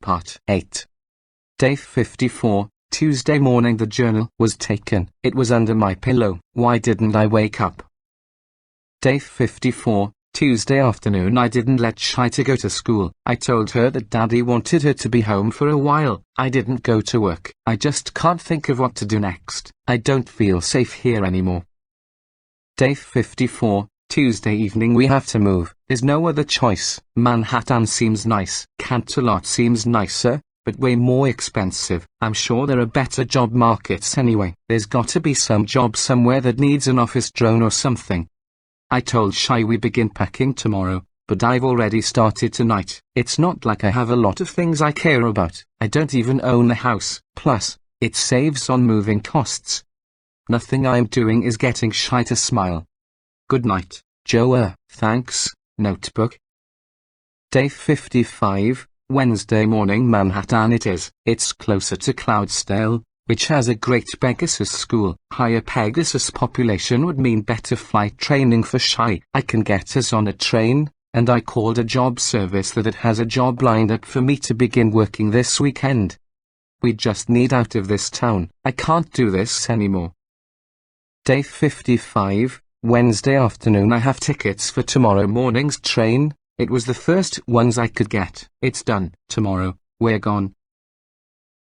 Part 8. Day 54, Tuesday morning. The journal was taken. It was under my pillow. Why didn't I wake up? Day 54, Tuesday afternoon. I didn't let Shy to go to school. I told her that Daddy wanted her to be home for a while. I didn't go to work. I just can't think of what to do next. I don't feel safe here anymore. Day 54, Tuesday evening. We have to move. There's no other choice. Manhattan seems nice. Canterlot seems nicer, but way more expensive. I'm sure there are better job markets anyway. There's got to be some job somewhere that needs an office drone or something. I told Shy we begin packing tomorrow, but I've already started tonight. It's not like I have a lot of things I care about. I don't even own a house. Plus, it saves on moving costs. Nothing I'm doing is getting Shy to smile. Good night, Joe. Thanks. Notebook. Day 55, Wednesday morning. Manhattan it is. It's closer to Cloudsdale, which has a great Pegasus school. Higher Pegasus population would mean better flight training for Shy. I can get us on a train, and I called a job service that it has a job lined up for me to begin working this weekend. We just need out of this town. I can't do this anymore. Day 55, Wednesday afternoon. I have tickets for tomorrow morning's train. It was the first ones I could get. It's done. Tomorrow, we're gone.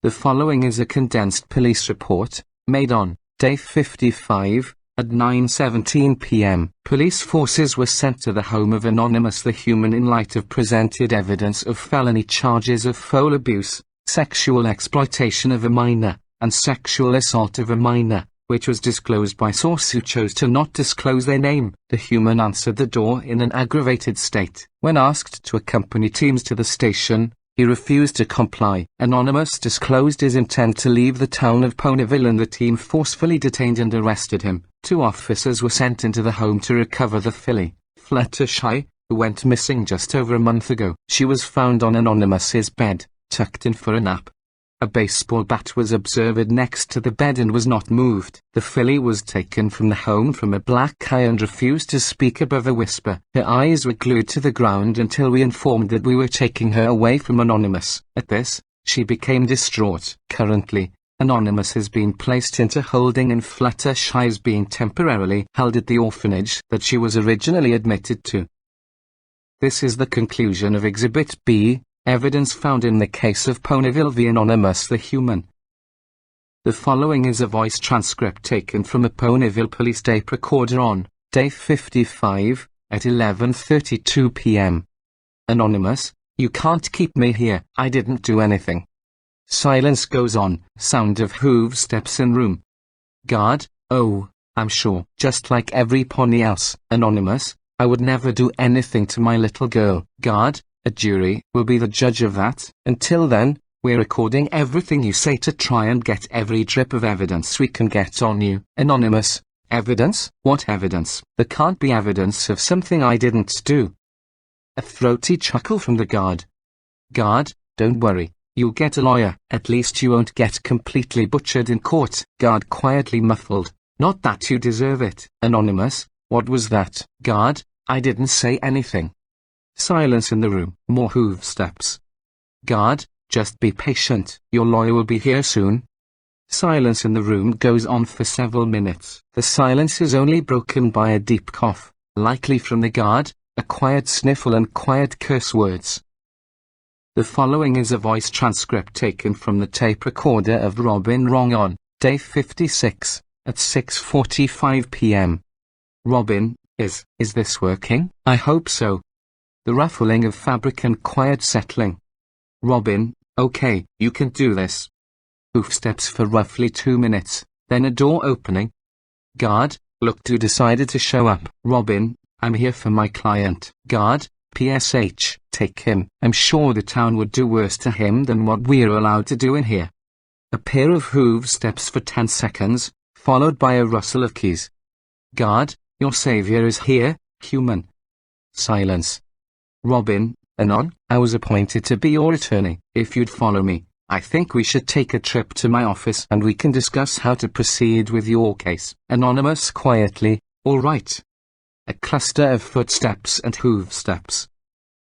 The following is a condensed police report, made on Day 55, at 9:17 p.m. Police forces were sent to the home of Anonymous the Human in light of presented evidence of felony charges of foul abuse, sexual exploitation of a minor, and sexual assault of a minor, which was disclosed by source who chose to not disclose their name. The Human answered the door in an aggravated state. When asked to accompany teams to the station, he refused to comply. Anonymous disclosed his intent to leave the town of Ponyville and the team forcefully detained and arrested him. 2 officers were sent into the home to recover the filly, Fluttershy, who went missing just over a month ago. She was found on Anonymous's bed, tucked in for a nap. A baseball bat was observed next to the bed and was not moved. The filly was taken from the home from a black eye and refused to speak above a whisper. Her eyes were glued to the ground until we informed that we were taking her away from Anonymous. At this, she became distraught. Currently, Anonymous has been placed into holding and Fluttershy is being temporarily held at the orphanage that she was originally admitted to. This is the conclusion of Exhibit B. Evidence found in the case of Ponyville v. Anonymous the Human. The following is a voice transcript taken from a Ponyville police tape recorder on Day 55, at 11:32 p.m. Anonymous, you can't keep me here. I didn't do anything. Silence goes on. Sound of hoofsteps in room. Guard, oh, I'm sure. Just like every pony else. Anonymous, I would never do anything to my little girl. Guard, a jury will be the judge of that. Until then, we're recording everything you say to try and get every drip of evidence we can get on you. Anonymous, evidence? What evidence? There can't be evidence of something I didn't do. A throaty chuckle from the guard. Guard, don't worry, you'll get a lawyer. At least you won't get completely butchered in court. Guard quietly muffled. Not that you deserve it. Anonymous, what was that? Guard, I didn't say anything. Silence in the room. More hoofsteps. Guard, just be patient. Your lawyer will be here soon. Silence in the room goes on for several minutes. The silence is only broken by a deep cough, likely from the guard, a quiet sniffle and quiet curse words. The following is a voice transcript taken from the tape recorder of Robin Wrong on Day 56, at 6:45 p.m. Robin, is this working? I hope so. The ruffling of fabric and quiet settling. Robin, okay, you can do this. Hoofsteps for roughly 2 minutes, then a door opening. Guard, looked who decided to show up. Robin, I'm here for my client. Guard, PSH, take him. I'm sure the town would do worse to him than what we're allowed to do in here. A pair of hoofsteps for 10 seconds, followed by a rustle of keys. Guard, your savior is here, Human. Silence. Robin, Anon, I was appointed to be your attorney. If you'd follow me, I think we should take a trip to my office and we can discuss how to proceed with your case. Anonymous quietly, all right. A cluster of footsteps and hoofsteps.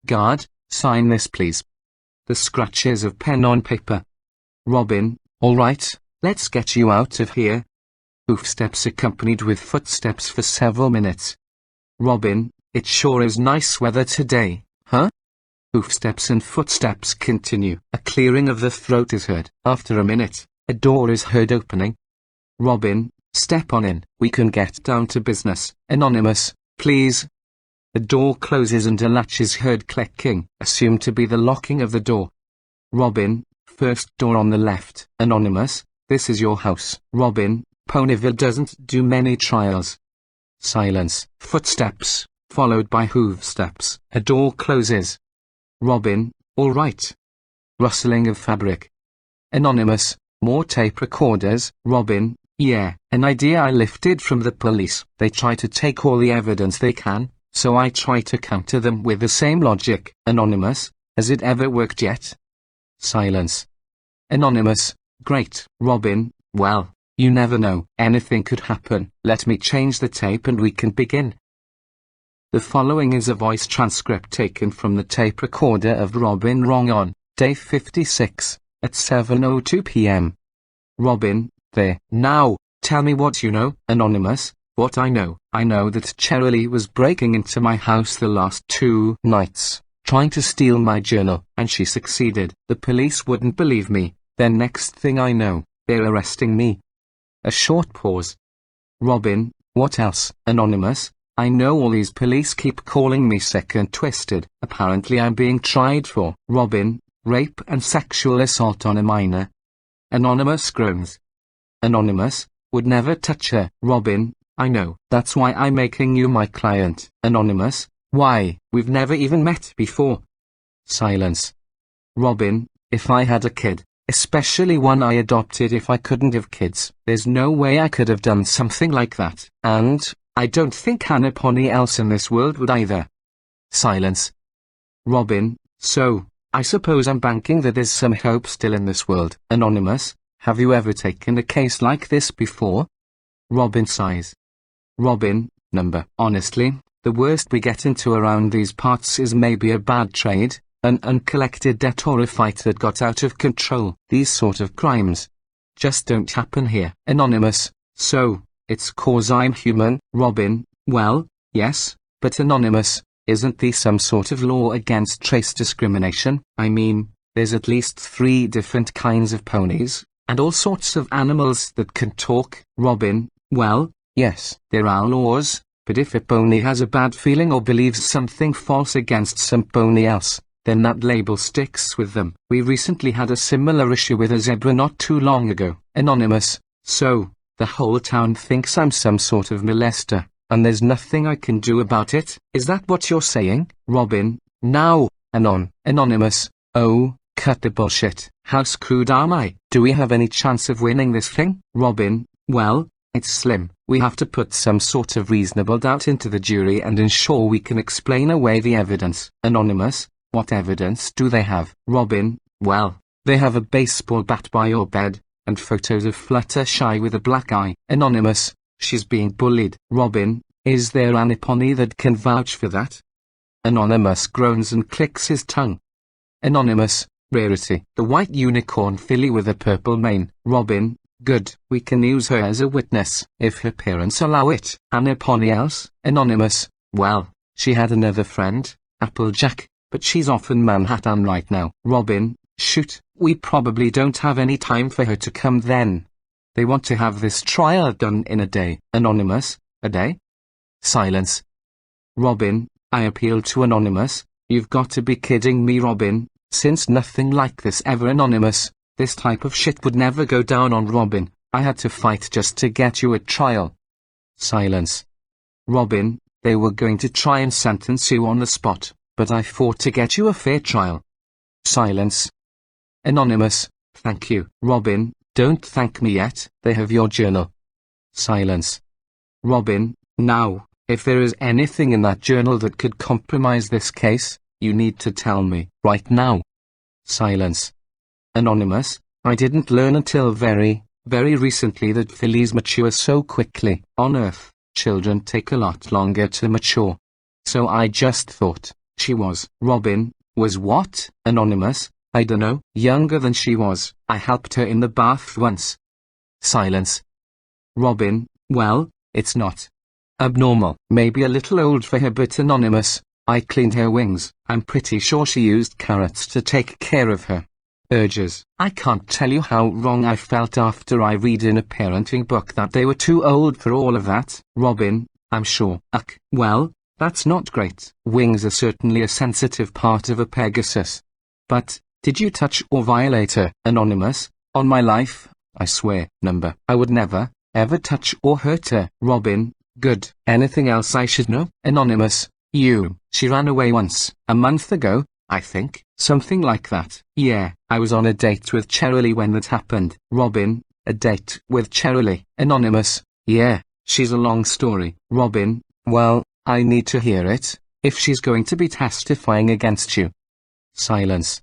Guard, sign this please. the scratches of pen on paper. Robin, all right, let's get you out of here. Hoofsteps accompanied with footsteps for several minutes. Robin, it sure is nice weather today, huh? Hoofsteps and footsteps continue. A clearing of the throat is heard. After a minute, a door is heard opening. Robin, step on in. We can get down to business. Anonymous, please. The door closes and a latch is heard clicking, assumed to be the locking of the door. Robin, first door on the left. Anonymous, this is your house. Robin, Ponyville doesn't do many trials. Silence. Footsteps, followed by hoofsteps. A door closes. Robin, all right. Rustling of fabric. Anonymous, more tape recorders. Robin, yeah, an idea I lifted from the police. They try to take all the evidence they can, so I try to counter them with the same logic. Anonymous, has it ever worked yet? Silence. Anonymous, great. Robin, well, you never know. Anything could happen. Let me change the tape and we can begin. The following is a voice transcript taken from the tape recorder of Robin Wrong on day 56 at 7:02 p.m. Robin, there. Now, tell me what you know. Anonymous, what I know that Cherylee was breaking into my house the last 2 nights, trying to steal my journal, and she succeeded. The police wouldn't believe me. Then next thing I know, they're arresting me. A short pause. Robin, what else? Anonymous, I know all these police keep calling me sick and twisted. Apparently I'm being tried for Robin, rape and sexual assault on a minor. Anonymous groans. Anonymous, would never touch her. Robin, I know. That's why I'm making you my client. Anonymous, why? We've never even met before. Silence. Robin, if I had a kid, especially one I adopted, if I couldn't have kids, there's no way I could have done something like that. And I don't think anybody else in this world would either. Silence. Robin, so, I suppose I'm banking that there's some hope still in this world. Anonymous, have you ever taken a case like this before? Robin sighs. Robin, number. Honestly, the worst we get into around these parts is maybe a bad trade, an uncollected debt or a fight that got out of control. These sort of crimes just don't happen here. Anonymous, so, it's 'cause I'm human. Robin, well, yes, but Anonymous, isn't there some sort of law against race discrimination? I mean, there's at least 3 different kinds of ponies, and all sorts of animals that can talk. Robin, well, yes, there are laws, but if a pony has a bad feeling or believes something false against some pony else, then that label sticks with them. We recently had a similar issue with a zebra not too long ago. Anonymous, so, the whole town thinks I'm some sort of molester, and there's nothing I can do about it? Is that what you're saying? Robin, now, Anonymous, oh, cut the bullshit. How screwed am I? Do we have any chance of winning this thing? Robin, well, it's slim. We have to put some sort of reasonable doubt into the jury and ensure we can explain away the evidence. Anonymous, what evidence do they have? Robin, well, they have a baseball bat by your bed, and photos of Fluttershy with a black eye. Anonymous, she's being bullied. Robin, is there any pony that can vouch for that? Anonymous groans and clicks his tongue. Anonymous, Rarity, the white unicorn filly with a purple mane. Robin, good, we can use her as a witness, if her parents allow it. Any pony else? Anonymous, well, she had another friend, Applejack, but she's off in Manhattan right now. Robin, shoot, we probably don't have any time for her to come then. They want to have this trial done in a day. Anonymous, a day? Silence. Robin, I appeal to Anonymous, you've got to be kidding me. Robin, since nothing like this ever. Anonymous, this type of shit would never go down on Robin. I had to fight just to get you a trial. Silence. Robin, they were going to try and sentence you on the spot, but I fought to get you a fair trial. Silence. Anonymous, thank you. Robin, don't thank me yet. They have your journal. Silence. Robin, now, if there is anything in that journal that could compromise this case, you need to tell me, right now. Silence. Anonymous, I didn't learn until very, very recently that fillies mature so quickly. On Earth, children take a lot longer to mature. So I just thought, she was. Robin, was what? Anonymous, I dunno. Younger than she was. I helped her in the bath once. Silence. Robin, well, it's not abnormal. Maybe a little old for her, but anonymous. I cleaned her wings. I'm pretty sure she used carrots to take care of her. Urges. I can't tell you how wrong I felt after I read in a parenting book that they were too old for all of that. Robin, I'm sure. Ugh, well, that's not great. Wings are certainly a sensitive part of a Pegasus. But, did you touch or violate her? Anonymous, on my life, I swear. Number. I would never, ever touch or hurt her. Robin, good. Anything else I should know? Anonymous, she ran away once. A month ago, I think. Something like that. Yeah, I was on a date with Cherylee when that happened. Robin, a date with Cherylee. Anonymous, yeah, she's a long story. Robin, well, I need to hear it, if she's going to be testifying against you. Silence.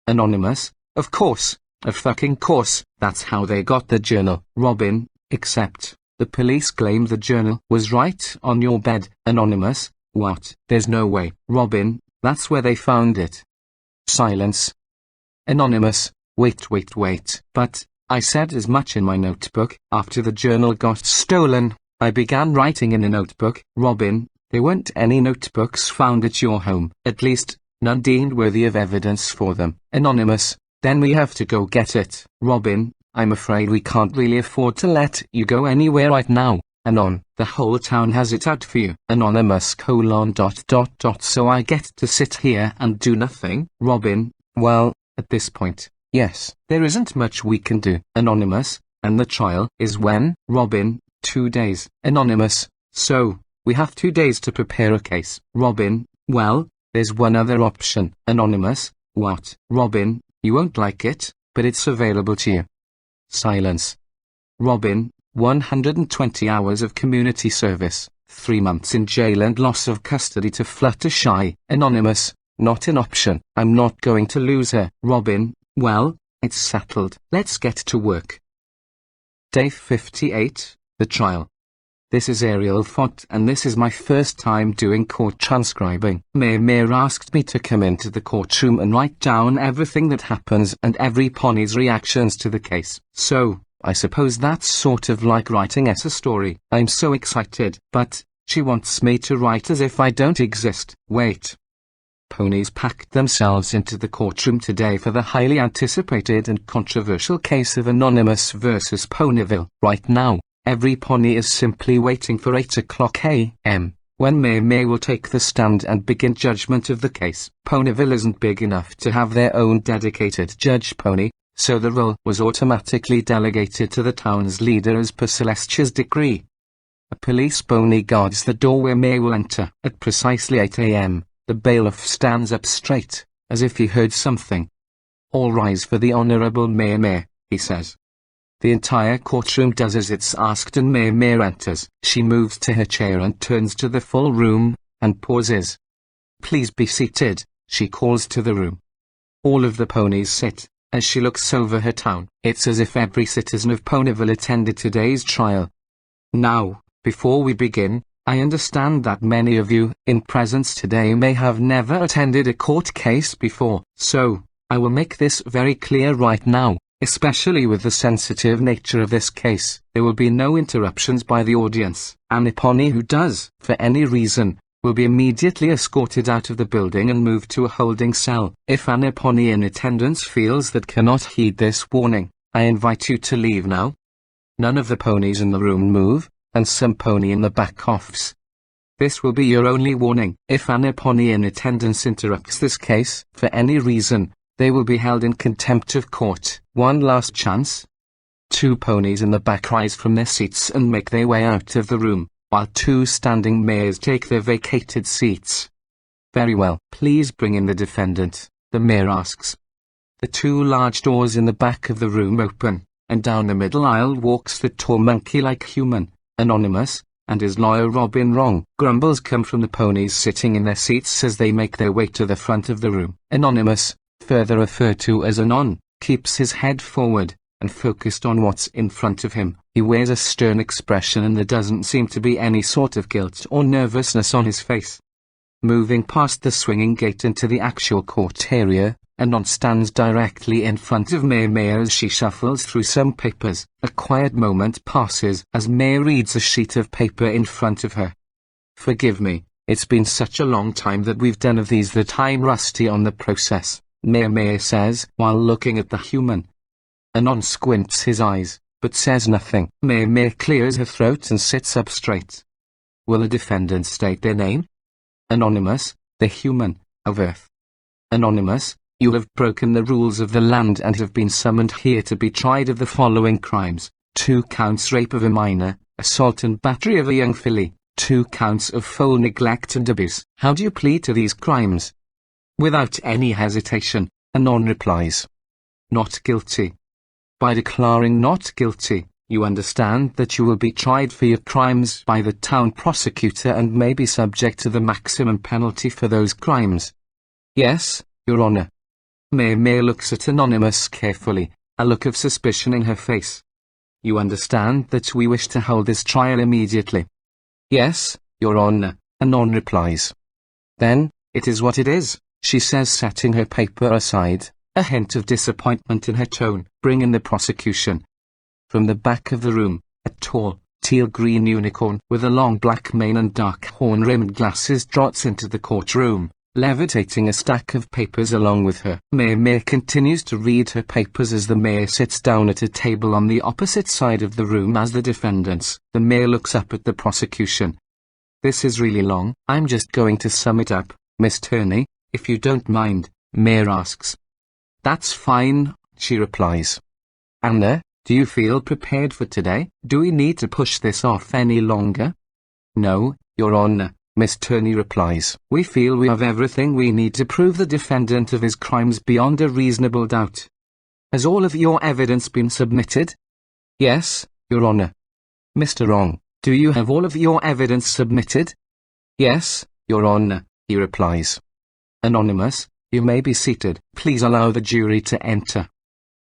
Anonymous, of course, of fucking course, that's how they got the journal. Robin, except, the police claim the journal was right on your bed. Anonymous, what? There's no way. Robin, that's where they found it. Silence. Anonymous, wait. But, I said as much in my notebook. After the journal got stolen, I began writing in a notebook. Robin, there weren't any notebooks found at your home. At least, none deemed worthy of evidence for them. Anonymous, then we have to go get it. Robin, I'm afraid we can't really afford to let you go anywhere right now. Anon, the whole town has it out for you. Anonymous : so I get to sit here and do nothing. Robin, well, at this point, yes, there isn't much we can do. Anonymous, and the trial is when? Robin, 2 days. Anonymous, so, we have 2 days to prepare a case. Robin, well, there's one other option. Anonymous, what? Robin, you won't like it, but it's available to you. Silence. Robin, 120 hours of community service, 3 months in jail and loss of custody to Fluttershy. Anonymous, not an option. I'm not going to lose her. Robin, well, it's settled. Let's get to work. Day 58, the trial. This is Ariel Font and this is my first time doing court transcribing. Mayor asked me to come into the courtroom and write down everything that happens and every pony's reactions to the case. So, I suppose that's sort of like writing us a story. I'm so excited, but she wants me to write as if I don't exist. Wait. Ponies packed themselves into the courtroom today for the highly anticipated and controversial case of Anonymous versus Ponyville. Right now, every pony is simply waiting for 8 o'clock a.m., when May will take the stand and begin judgment of the case. Ponyville isn't big enough to have their own dedicated judge pony, so the role was automatically delegated to the town's leader as per Celestia's decree. A police pony guards the door where May will enter. At precisely 8 a.m., the bailiff stands up straight, as if he heard something. All rise for the Honourable May, he says. The entire courtroom does as it's asked and May enters. She moves to her chair and turns to the full room, and pauses. Please be seated, she calls to the room. All of the ponies sit. As she looks over her town, it's as if every citizen of Ponyville attended today's trial. Now, before we begin, I understand that many of you, in presence today, may have never attended a court case before, so, I will make this very clear right now, especially with the sensitive nature of this case. There will be no interruptions by the audience. Any pony who does, for any reason, will be immediately escorted out of the building and moved to a holding cell. If any pony in attendance feels that cannot heed this warning, I invite you to leave now. None of the ponies in the room move, and some pony in the back coughs. This will be your only warning. If any pony in attendance interrupts this case, for any reason, they will be held in contempt of court. One last chance. 2 ponies in the back rise from their seats and make their way out of the room, while 2 standing mayors take their vacated seats. Very well. Please bring in the defendant, the mayor asks. The 2 large doors in the back of the room open, and down the middle aisle walks the tall monkey-like human, Anonymous, and his lawyer Robin. Wrong. Grumbles come from the ponies sitting in their seats as they make their way to the front of the room. Anonymous, further referred to as Anon, keeps his head forward, and focused on what's in front of him. He wears a stern expression and there doesn't seem to be any sort of guilt or nervousness on his face. Moving past the swinging gate into the actual court area, Anon stands directly in front of Maya as she shuffles through some papers. A quiet moment passes as Maya reads a sheet of paper in front of her. "Forgive me, it's been such a long time that we've done of these that I'm rusty on the process," Maya says while looking at the human. Anon squints his eyes, but says nothing. Maya clears her throat and sits up straight. "Will the defendant state their name?" "Anonymous, the human, of Earth." "Anonymous, you have broken the rules of the land and have been summoned here to be tried of the following crimes: 2 counts rape of a minor, assault and battery of a young filly, 2 counts of foul neglect and abuse. How do you plead to these crimes?" Without any hesitation, Anon replies, "Not guilty." By declaring not guilty, you understand that you will be tried for your crimes by the town prosecutor and may be subject to the maximum penalty for those crimes. "Yes, Your Honor." Maya looks at Anonymous carefully, a look of suspicion in her face. "You understand that we wish to hold this trial immediately?" "Yes, Your Honor," Anon replies. "Then, it is what it is," she says, setting her paper aside, a hint of disappointment in her tone. "Bring in the prosecution." From the back of the room, a tall, teal-green unicorn with a long black mane and dark horn-rimmed glasses trots into the courtroom, levitating a stack of papers along with her. Maya continues to read her papers as the mayor sits down at a table on the opposite side of the room as the defendants. The mayor looks up at the prosecution. "This is really long. I'm just going to sum it up, Miss Turney, if you don't mind," Mayor asks. "That's fine," she replies. "Anna, do you feel prepared for today? Do we need to push this off any longer?" "No, Your Honor," Miss Turney replies. "We feel we have everything we need to prove the defendant of his crimes beyond a reasonable doubt." "Has all of your evidence been submitted?" "Yes, Your Honor." "Mr. Wrong, do you have all of your evidence submitted?" "Yes, Your Honor," he replies. "Anonymous, you may be seated. Please allow the jury to enter."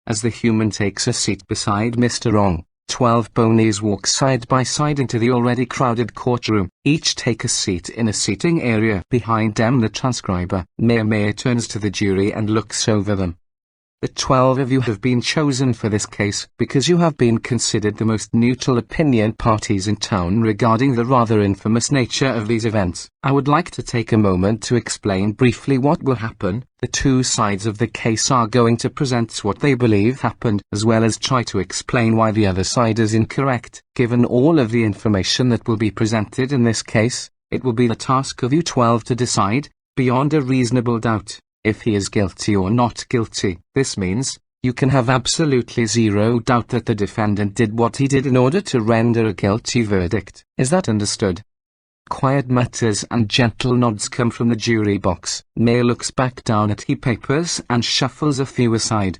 As the human takes a seat beside Mr. Wrong, 12 ponies walk side by side into the already crowded courtroom. Each take a seat in a seating area. Behind them the transcriber, Maya turns to the jury and looks over them. "The 12 of you have been chosen for this case because you have been considered the most neutral opinion parties in town regarding the rather infamous nature of these events. I would like to take a moment to explain briefly what will happen. The 2 sides of the case are going to present what they believe happened, as well as try to explain why the other side is incorrect. Given all of the information that will be presented in this case, it will be the task of you 12 to decide, beyond a reasonable doubt, if he is guilty or not guilty. This means, you can have absolutely zero doubt that the defendant did what he did in order to render a guilty verdict. Is that understood?" Quiet mutters and gentle nods come from the jury box. Maya looks back down at her papers and shuffles a few aside.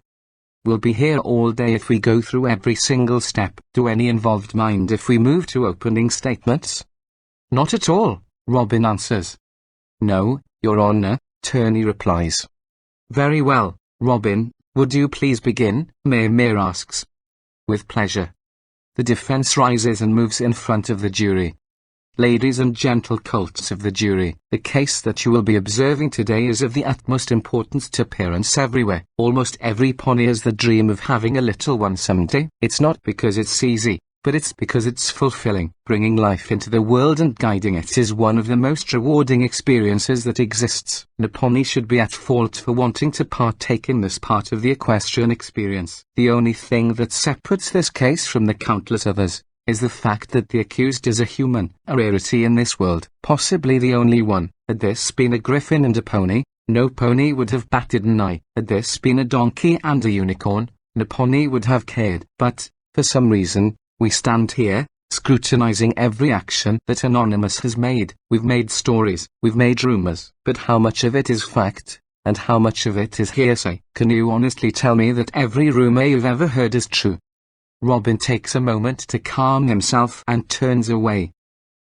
"We'll be here all day if we go through every single step. Do any involved mind if we move to opening statements?" "Not at all," Robin answers. "No, Your Honor," Turney replies. "Very well, Robin, would you please begin?" Maya asks. "With pleasure." The defense rises and moves in front of the jury. Ladies and gentle colts of the jury, the case that you will be observing today is of the utmost importance to parents everywhere. Almost every pony has the dream of having a little one someday. It's not because it's easy, but it's because it's fulfilling. Bringing life into the world and guiding it is one of the most rewarding experiences that exists. No pony should be at fault for wanting to partake in this part of the equestrian experience. The only thing that separates this case from the countless others is the fact that the accused is a human, a rarity in this world, possibly the only one. Had this been a griffin and a pony, no pony would have batted an eye. Had this been a donkey and a unicorn, no pony would have cared. But, for some reason, we stand here, scrutinizing every action that Anonymous has made. We've made stories, we've made rumors, but how much of it is fact, and how much of it is hearsay? Can you honestly tell me that every rumor you've ever heard is true? Robin takes a moment to calm himself and turns away.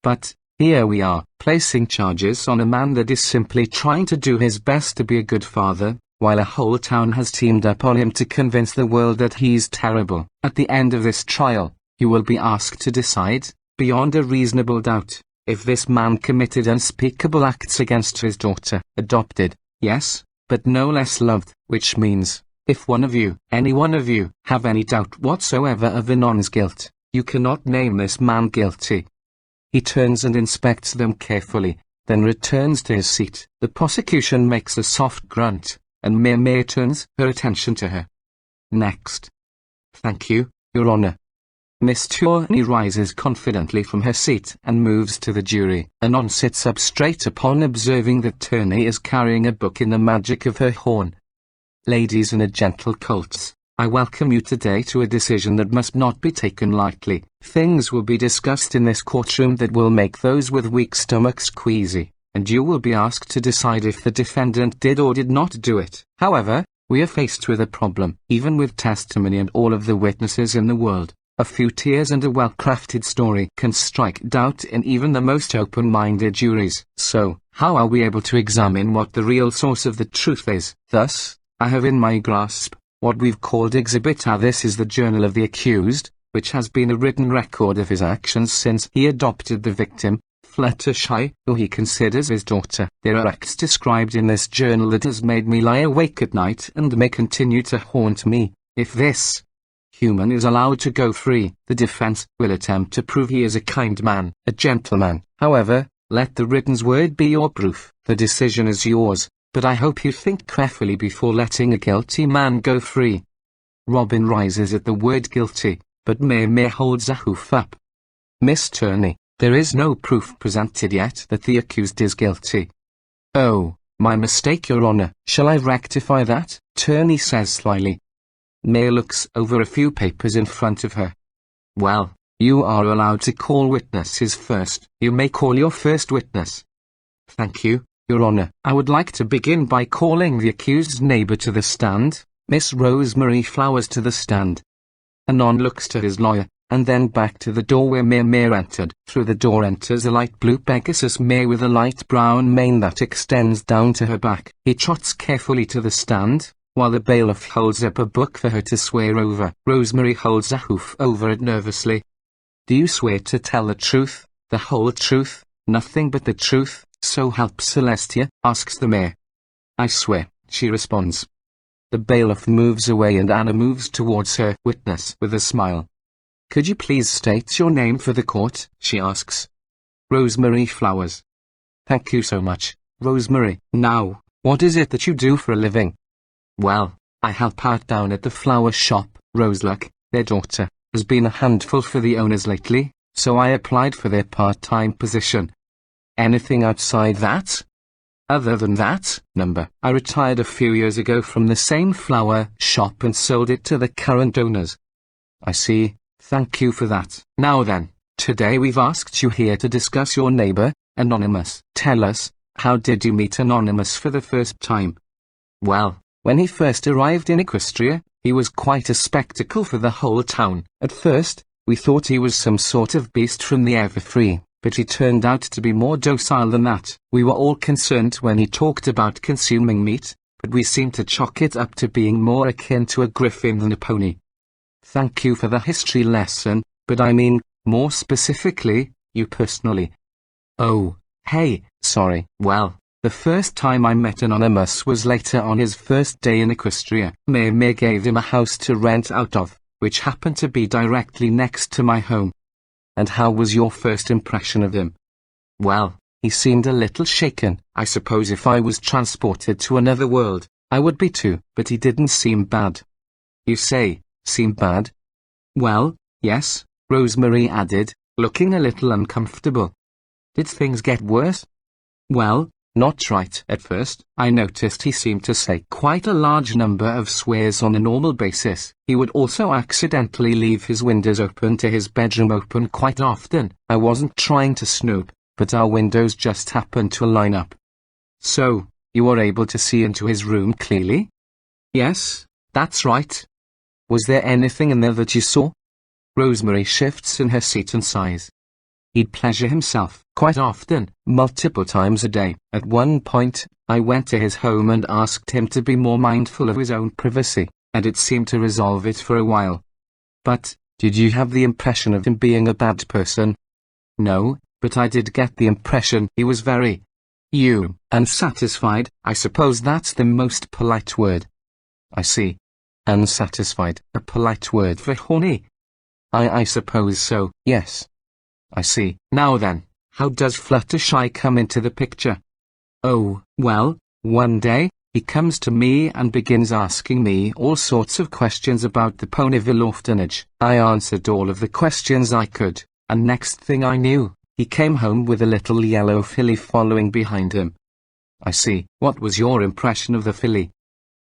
But, here we are, placing charges on a man that is simply trying to do his best to be a good father, while a whole town has teamed up on him to convince the world that he's terrible. At the end of this trial, you will be asked to decide, beyond a reasonable doubt, if this man committed unspeakable acts against his daughter, adopted, yes, but no less loved, which means, if one of you, any one of you, have any doubt whatsoever of the non's guilt, you cannot name this man guilty. He turns and inspects them carefully, then returns to his seat. The prosecution makes a soft grunt, and Mary turns her attention to her. Next. Thank you, Your Honor. Miss Turney rises confidently from her seat and moves to the jury. Anon sits up straight upon observing that Turney is carrying a book in the magic of her horn. Ladies and gentle colts, I welcome you today to a decision that must not be taken lightly. Things will be discussed in this courtroom that will make those with weak stomachs queasy, and you will be asked to decide if the defendant did or did not do it. However, we are faced with a problem. Even with testimony and all of the witnesses in the world, a few tears and a well-crafted story can strike doubt in even the most open-minded juries. So, how are we able to examine what the real source of the truth is? Thus, I have in my grasp what we've called Exhibit A. This is the journal of the accused, which has been a written record of his actions since he adopted the victim, Fluttershy, who he considers his daughter. There are acts described in this journal that has made me lie awake at night and may continue to haunt me. If this human is allowed to go free, the defense will attempt to prove he is a kind man, a gentleman. However, let the written word be your proof. The decision is yours, but I hope you think carefully before letting a guilty man go free. Robin rises at the word guilty, but Mary holds a hoof up. Miss Turney, there is no proof presented yet that the accused is guilty. Oh, my mistake, Your Honor. Shall I rectify that? Turney says slyly. Mary looks over a few papers in front of her. Well, you are allowed to call witnesses first. You may call your first witness. Thank you, Your Honor. I would like to begin by calling the accused's neighbor to the stand, Miss Rosemary Flowers to the stand. Anon looks to his lawyer, and then back to the door where Mary entered. Through the door enters a light blue Pegasus mare with a light brown mane that extends down to her back. He trots carefully to the stand, while the bailiff holds up a book for her to swear over. Rosemary holds a hoof over it nervously. Do you swear to tell the truth, the whole truth, nothing but the truth, so help Celestia? Asks the mayor. I swear, she responds. The bailiff moves away and Anna moves towards her witness with a smile. Could you please state your name for the court? She asks. Rosemary Flowers. Thank you so much, Rosemary. Now, what is it that you do for a living? Well, I help out down at the flower shop. Roseluck, their daughter, has been a handful for the owners lately, so I applied for their part-time position. Anything outside that? Other than that, I retired a few years ago from the same flower shop and sold it to the current owners. I see. Thank you for that. Now then, today we've asked you here to discuss your neighbor, Anonymous. Tell us, how did you meet Anonymous for the first time? Well, when he first arrived in Equestria, he was quite a spectacle for the whole town. At first, we thought he was some sort of beast from the Everfree, but he turned out to be more docile than that. We were all concerned when he talked about consuming meat, but we seemed to chalk it up to being more akin to a griffin than a pony. Thank you for the history lesson, but I mean, more specifically, you personally. Oh, hey, sorry. Well, the first time I met Anonymous was later on his first day in Equestria. Mary gave him a house to rent out of, which happened to be directly next to my home. And how was your first impression of him? Well, he seemed a little shaken. I suppose if I was transported to another world, I would be too, but he didn't seem bad. You say, seem bad? Well, yes, Rosemary added, looking a little uncomfortable. Did things get worse? Well, not right at first. I noticed he seemed to say quite a large number of swears on a normal basis. He would also accidentally leave his windows open to his bedroom open quite often. I wasn't trying to snoop, but our windows just happened to line up. So, you were able to see into his room clearly? Yes, that's right. Was there anything in there that you saw? Rosemary shifts in her seat and sighs. He'd pleasure himself, quite often, multiple times a day. At one point, I went to his home and asked him to be more mindful of his own privacy, and it seemed to resolve it for a while. But, did you have the impression of him being a bad person? No, but but I did get the impression he was very unsatisfied. I suppose that's the most polite word. I see. Unsatisfied, a polite word for horny. I suppose so, yes. I see. Now then, how does Fluttershy come into the picture? Oh, well, one day, he comes to me and begins asking me all sorts of questions about the Ponyville orphanage. I answered all of the questions I could, and next thing I knew, he came home with a little yellow filly following behind him. I see. What was your impression of the filly?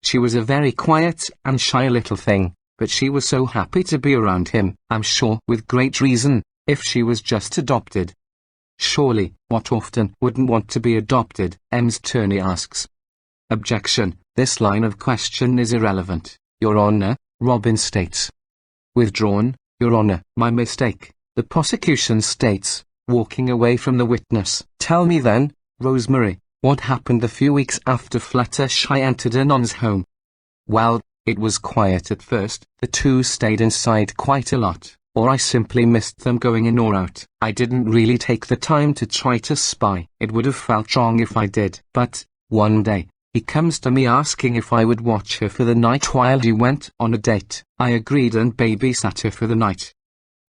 She was a very quiet and shy little thing, but she was so happy to be around him, I'm sure with great reason, if she was just adopted. Surely, what often wouldn't want to be adopted? M's attorney asks. Objection. This line of question is irrelevant, Your Honor, Robin states. Withdrawn, Your Honor. My mistake. The prosecution states, walking away from the witness. Tell me then, Rosemary, what happened a few weeks after Fluttershy entered Anon's home? Well, it was quiet at first. The two stayed inside quite a lot, or I simply missed them going in or out. I didn't really take the time to try to spy. It would have felt wrong if I did. But, one day, he comes to me asking if I would watch her for the night while he went on a date. I agreed and babysat her for the night.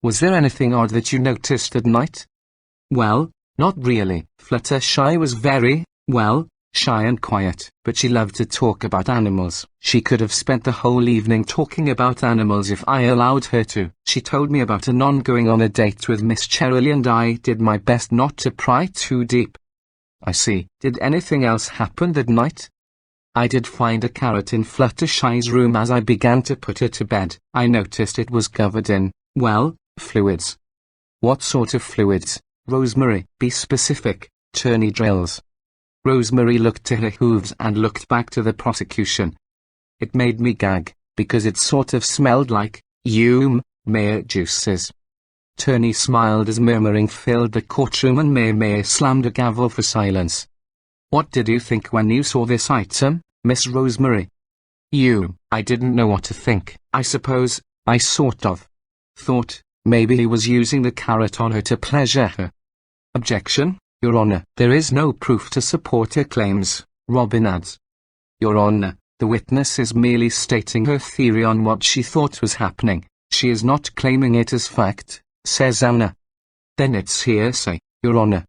Was there anything odd that you noticed at night? Well, not really. Fluttershy was very, shy and quiet, but she loved to talk about animals. She could have spent the whole evening talking about animals if I allowed her to. She told me about Anon going on a date with Miss Cheryl and I did my best not to pry too deep. I see. Did anything else happen that night? I did find a carrot in Fluttershy's room as I began to put her to bed. I noticed it was covered in, fluids. What sort of fluids? Rosemary, be specific. Attorney drills. Rosemary looked to her hooves and looked back to the prosecution. It made me gag, because it sort of smelled like, mare juices. Attorney smiled as murmuring filled the courtroom and Mayor slammed a gavel for silence. What did you think when you saw this item, Miss Rosemary? I didn't know what to think. I suppose, I sort of thought, maybe he was using the carrot on her to pleasure her. Objection, Your Honor. There is no proof to support her claims, Robin adds. Your Honor, the witness is merely stating her theory on what she thought was happening. She is not claiming it as fact, says Anna. Then it's hearsay, Your Honor.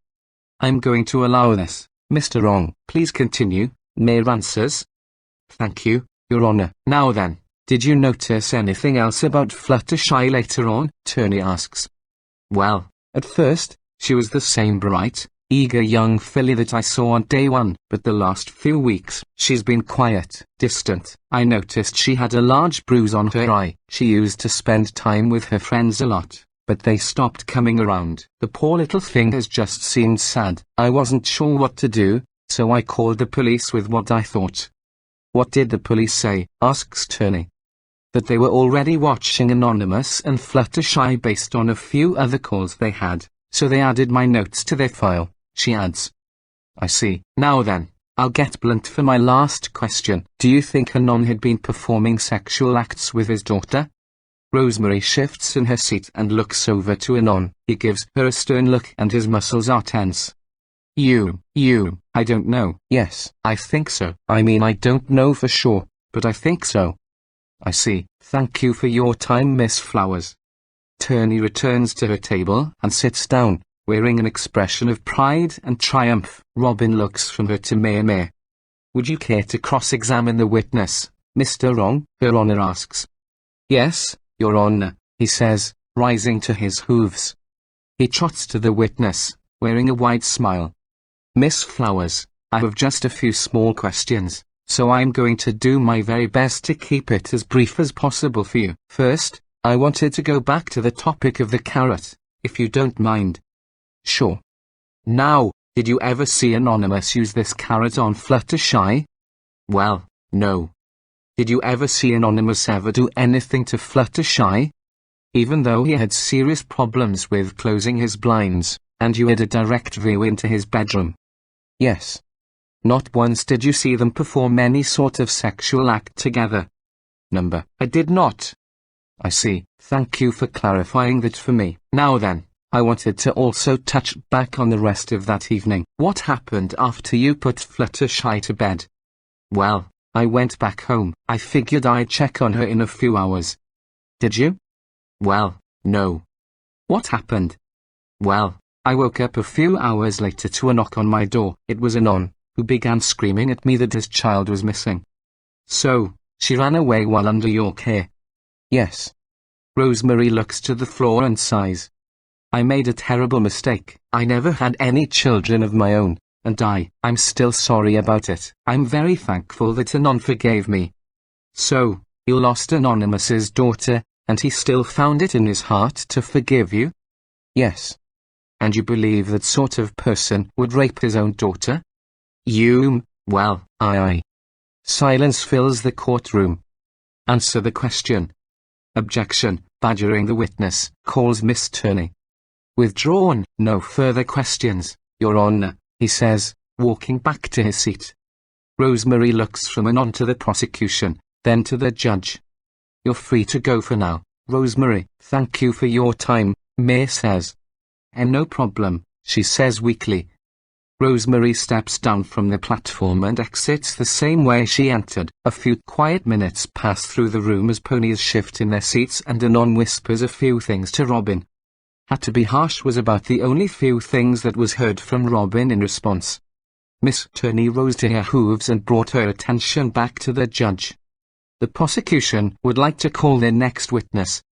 I'm going to allow this, Mr. Wrong. Please continue, Mayor answers. Thank you, Your Honor. Now then, did you notice anything else about Fluttershy later on? Attorney asks. Well, at first, she was the same bright, eager young filly that I saw on day one, but the last few weeks, she's been quiet, distant. I noticed she had a large bruise on her eye. She used to spend time with her friends a lot, but they stopped coming around. The poor little thing has just seemed sad. I wasn't sure what to do, so I called the police with what I thought. What did the police say? Asks Attorney. That they were already watching Anonymous and Fluttershy based on a few other calls they had, so they added my notes to their file, she adds. I see. Now then, I'll get blunt for my last question. Do you think Anon had been performing sexual acts with his daughter? Rosemary shifts in her seat and looks over to Anon. He gives her a stern look and his muscles are tense. I don't know. Yes, I think so. I mean, I don't know for sure, but I think so. I see. Thank you for your time, Miss Flowers. Attorney returns to her table and sits down, wearing an expression of pride and triumph. Robin looks from her to Mayor. Would you care to cross-examine the witness, Mr. Wrong? Her Honor asks. Yes, Your Honor, he says, rising to his hooves. He trots to the witness, wearing a wide smile. Miss Flowers, I have just a few small questions, so I'm going to do my very best to keep it as brief as possible for you. First, I wanted to go back to the topic of the carrot, if you don't mind. Sure. Now, did you ever see Anonymous use this carrot on Fluttershy? Well, no. Did you ever see Anonymous ever do anything to Fluttershy? Even though he had serious problems with closing his blinds, and you had a direct view into his bedroom? Yes. Not once did you see them perform any sort of sexual act together? I did not. I see. Thank you for clarifying that for me. Now then, I wanted to also touch back on the rest of that evening. What happened after you put Fluttershy to bed? Well, I went back home. I figured I'd check on her in a few hours. Did you? Well, no. What happened? Well, I woke up a few hours later to a knock on my door. It was Anon, who began screaming at me that his child was missing. So, she ran away while under your care? Yes. Rosemary looks to the floor and sighs. I made a terrible mistake. I never had any children of my own, and I'm still sorry about it. I'm very thankful that Anon forgave me. So, you lost Anonymous's daughter, and he still found it in his heart to forgive you? Yes. And you believe that sort of person would rape his own daughter? Well, I. Silence fills the courtroom. Answer the question. Objection, badgering the witness, calls Miss Turney. Withdrawn, no further questions, Your Honor, he says, walking back to his seat. Rosemary looks from Anon to the prosecution, then to the judge. You're free to go for now, Rosemary. Thank you for your time, May says. And no problem, she says weakly. Rosemary steps down from the platform and exits the same way she entered. A few quiet minutes pass through the room as ponies shift in their seats and Anon whispers a few things to Robin. Had to be harsh was about the only few things that was heard from Robin in response. Miss Turney rose to her hooves and brought her attention back to the judge. The prosecution would like to call their next witness.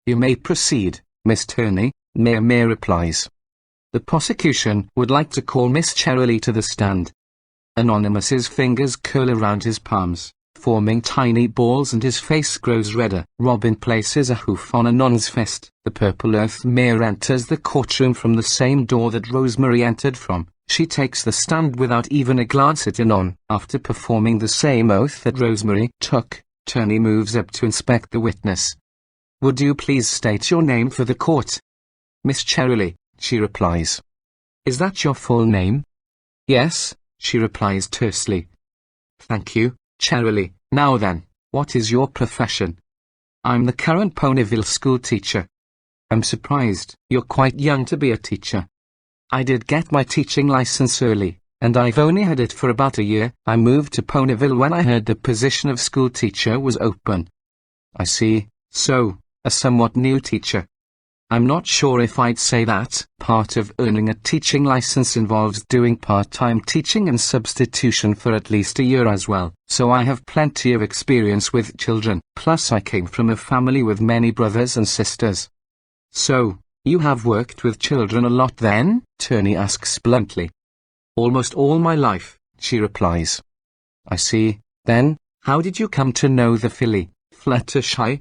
You may proceed, Miss Turney, May replies. The prosecution would like to call Miss Cherylee to the stand. Anonymous's fingers curl around his palms, forming tiny balls, and his face grows redder. Robin places a hoof on Anon's fist. The Purple Earth Mayor enters the courtroom from the same door that Rosemary entered from. She takes the stand without even a glance at Anon. After performing the same oath that Rosemary took, Turney moves up to inspect the witness. Would you please state your name for the court? Miss Cherylee, she replies. Is that your full name? Yes, she replies tersely. Thank you, Cherylee. Now then, what is your profession? I'm the current Ponyville school teacher. I'm surprised. You're quite young to be a teacher. I did get my teaching license early, and I've only had it for about a year. I moved to Ponyville when I heard the position of school teacher was open. I see. So, a somewhat new teacher. I'm not sure if I'd say that. Part of earning a teaching license involves doing part-time teaching and substitution for at least a year as well. So I have plenty of experience with children. Plus I came from a family with many brothers and sisters. So, you have worked with children a lot then? Turney asks bluntly. Almost all my life, she replies. I see. Then, how did you come to know the filly, Fluttershy?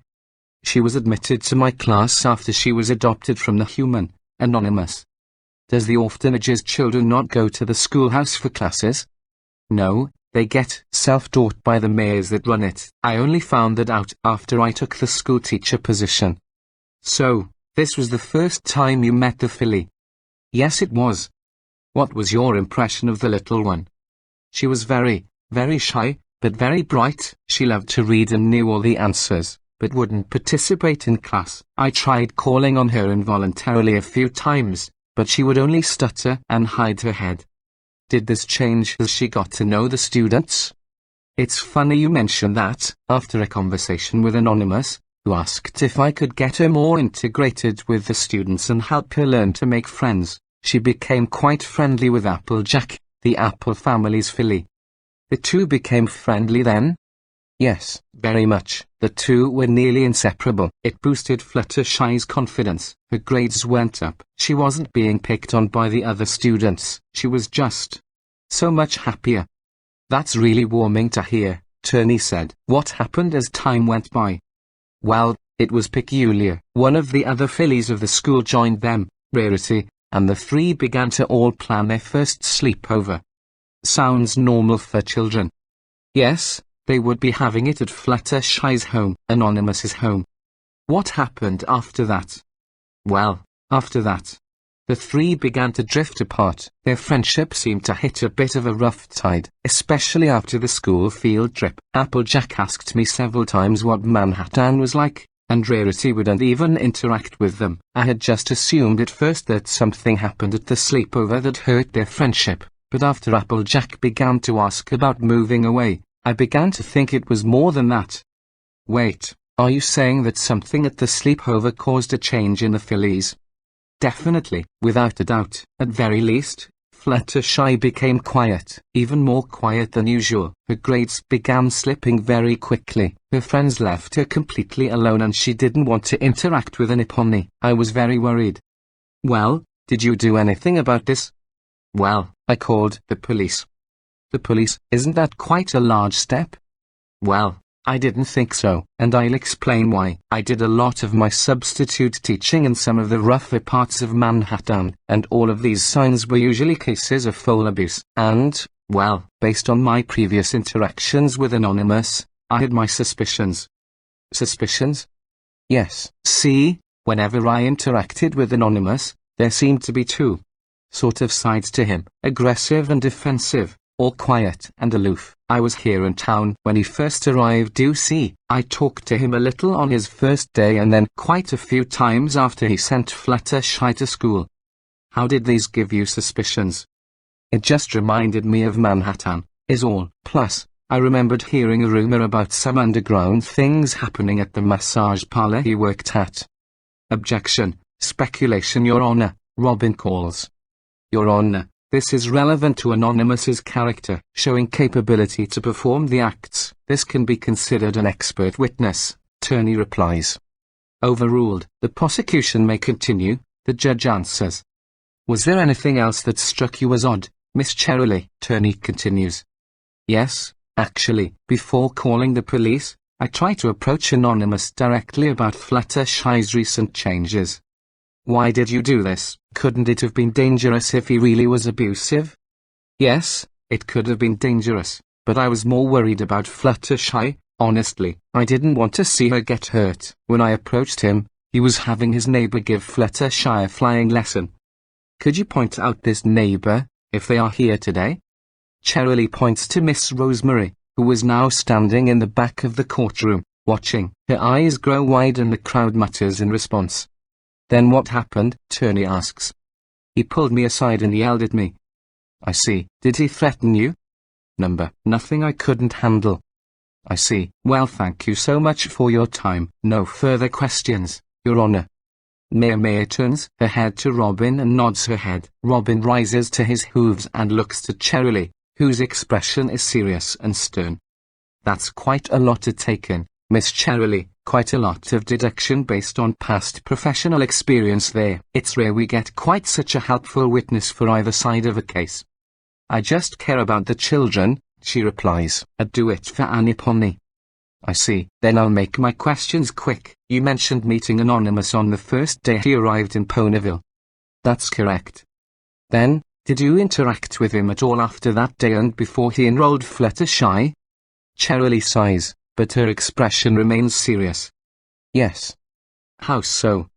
She was admitted to my class after she was adopted from the human, Anonymous. Does the orphanage's children not go to the schoolhouse for classes? No, they get self-taught by the mayors that run it. I only found that out after I took the school teacher position. So, this was the first time you met the filly? Yes, it was. What was your impression of the little one? She was very, very shy, but very bright. She loved to read and knew all the answers, but wouldn't participate in class. I tried calling on her involuntarily a few times, but she would only stutter and hide her head. Did this change as she got to know the students? It's funny you mention that. After a conversation with Anonymous, who asked if I could get her more integrated with the students and help her learn to make friends, she became quite friendly with Applejack, the Apple family's filly. The two became friendly then? Yes, very much. The two were nearly inseparable. It boosted Fluttershy's confidence. Her grades went up. She wasn't being picked on by the other students. She was just so much happier. That's really warming to hear, Turney said. What happened as time went by? Well, it was peculiar. One of the other fillies of the school joined them, Rarity, and the three began to all plan their first sleepover. Sounds normal for children. Yes, they would be having it at Fluttershy's home, Anonymous's home. What happened after that? Well, after that, the three began to drift apart. Their friendship seemed to hit a bit of a rough tide, especially after the school field trip. Applejack asked me several times what Manhattan was like, and Rarity wouldn't even interact with them. I had just assumed at first that something happened at the sleepover that hurt their friendship, but after Applejack began to ask about moving away, I began to think it was more than that. Wait, are you saying that something at the sleepover caused a change in the fillies? Definitely, without a doubt. At very least, Fluttershy became quiet, even more quiet than usual. Her grades began slipping very quickly. Her friends left her completely alone and she didn't want to interact with any pony. I was very worried. Well, did you do anything about this? Well, I called the police. The police, isn't that quite a large step? Well, I didn't think so, and I'll explain why. I did a lot of my substitute teaching in some of the rougher parts of Manhattan, and all of these signs were usually cases of foal abuse. And, well, based on my previous interactions with Anonymous, I had my suspicions. Suspicions? Yes. See, whenever I interacted with Anonymous, there seemed to be two sort of sides to him, aggressive and defensive, or quiet and aloof. I was here in town when he first arrived. You see, I talked to him a little on his first day and then quite a few times after he sent Fluttershy to school. How did these give you suspicions? It just reminded me of Manhattan, is all. Plus, I remembered hearing a rumor about some underground things happening at the massage parlor he worked at. Objection. Speculation, Your Honor, Robin calls. Your Honor, this is relevant to Anonymous's character, showing capability to perform the acts. This can be considered an expert witness, Attorney replies. Overruled. The prosecution may continue, the judge answers. Was there anything else that struck you as odd, Miss Cherylee? Attorney continues. Yes, actually, before calling the police, I tried to approach Anonymous directly about Fluttershy's recent changes. Why did you do this? Couldn't it have been dangerous if he really was abusive? Yes, it could have been dangerous, but I was more worried about Fluttershy, honestly. I didn't want to see her get hurt. When I approached him, he was having his neighbor give Fluttershy a flying lesson. Could you point out this neighbor, if they are here today? Cherylee points to Miss Rosemary, who was now standing in the back of the courtroom, watching. Her eyes grow wide and the crowd mutters in response. Then what happened? Attorney asks. He pulled me aside and yelled at me. I see. Did he threaten you? Nothing I couldn't handle. I see. Well, thank you so much for your time. No further questions, Your Honor. Maya turns her head to Robin and nods her head. Robin rises to his hooves and looks to Cherylee, whose expression is serious and stern. That's quite a lot to take in, Miss Cherylee. Quite a lot of deduction based on past professional experience there. It's rare we get quite such a helpful witness for either side of a case. I just care about the children, she replies. I'd do it for any pony. I see. Then I'll make my questions quick. You mentioned meeting Anonymous on the first day he arrived in Ponyville. That's correct. Then, did you interact with him at all after that day and before he enrolled Fluttershy? Cherylee sighs, but her expression remains serious. Yes. How so?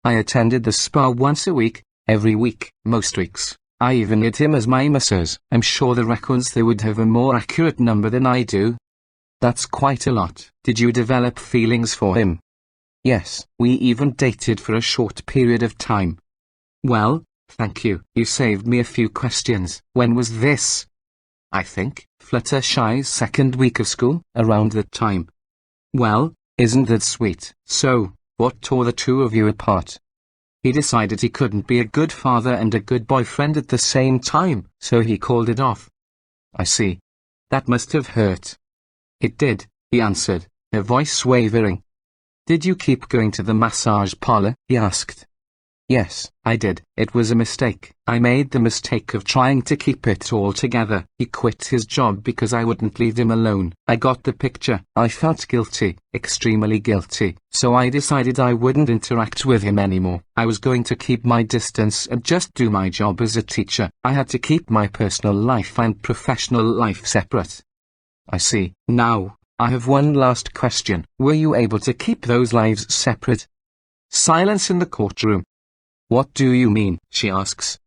I attended the spa once a week, every week, most weeks. I even had him as my masseuse. I'm sure the records they would have a more accurate number than I do. That's quite a lot. Did you develop feelings for him? Yes, we even dated for a short period of time. Well, thank you. You saved me a few questions. When was this? I think, Fluttershy's second week of school, around that time. Well, isn't that sweet? So, what tore the two of you apart? He decided he couldn't be a good father and a good boyfriend at the same time, so he called it off. I see. That must have hurt. It did, he answered, her voice wavering. Did you keep going to the massage parlor? He asked. Yes, I did. It was a mistake. I made the mistake of trying to keep it all together. He quit his job because I wouldn't leave him alone. I got the picture. I felt guilty, extremely guilty, so I decided I wouldn't interact with him anymore. I was going to keep my distance and just do my job as a teacher. I had to keep my personal life and professional life separate. I see. Now, I have one last question. Were you able to keep those lives separate? Silence in the courtroom. What do you mean? She asks.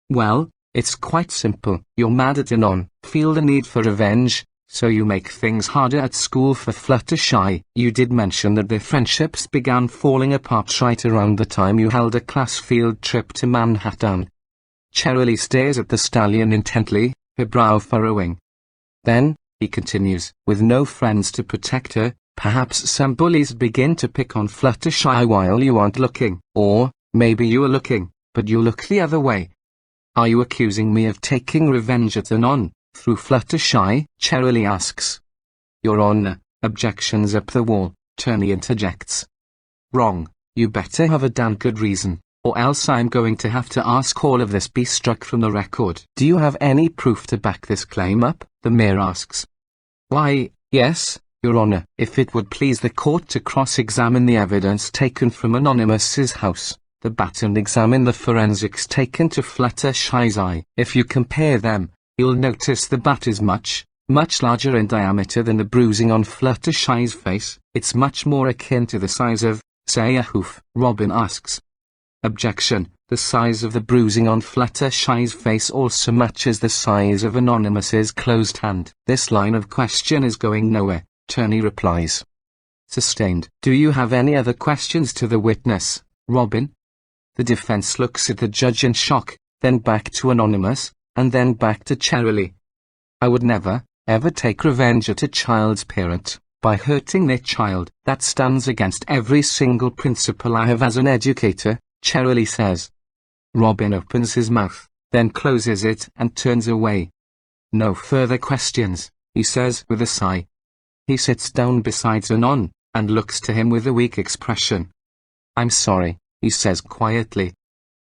Well, it's quite simple. You're mad at Anon, feel the need for revenge, So you make things harder at school for Fluttershy. You did mention that their friendships began falling apart right around the time you held a class field trip to Manhattan. Cherylee stares at the stallion intently, her brow furrowing. Then, he continues, with no friends to protect her, perhaps some bullies begin to pick on Fluttershy while you aren't looking. Or, maybe you are looking, but you look the other way. Are you accusing me of taking revenge at Anon, through Fluttershy? Cherylee asks. Your Honor, objections up the wall, Tony interjects. Wrong, you better have a damn good reason, or else I'm going to have to ask all of this be struck from the record. Do you have any proof to back this claim up? The mayor asks. Why, yes, Your Honor, if it would please the court to cross-examine the evidence taken from Anonymous's house, the bat, and examine the forensics taken to Fluttershy's eye. If you compare them, you'll notice the bat is much larger in diameter than the bruising on Fluttershy's face. It's much more akin to the size of, say, a hoof. Robin asks. Objection. The size of the bruising on Fluttershy's face also matches the size of Anonymous's closed hand. This line of question is going nowhere, Tony replies. Sustained. Do you have any other questions to the witness, Robin? The defense looks at the judge in shock, then back to Anonymous, and then back to Cherylee. I would never, ever take revenge at a child's parent, by hurting their child. That stands against every single principle I have as an educator, Cherylee says. Robin opens his mouth, then closes it and turns away. No further questions, he says with a sigh. He sits down beside Anon, and looks to him with a weak expression. I'm sorry, he says quietly.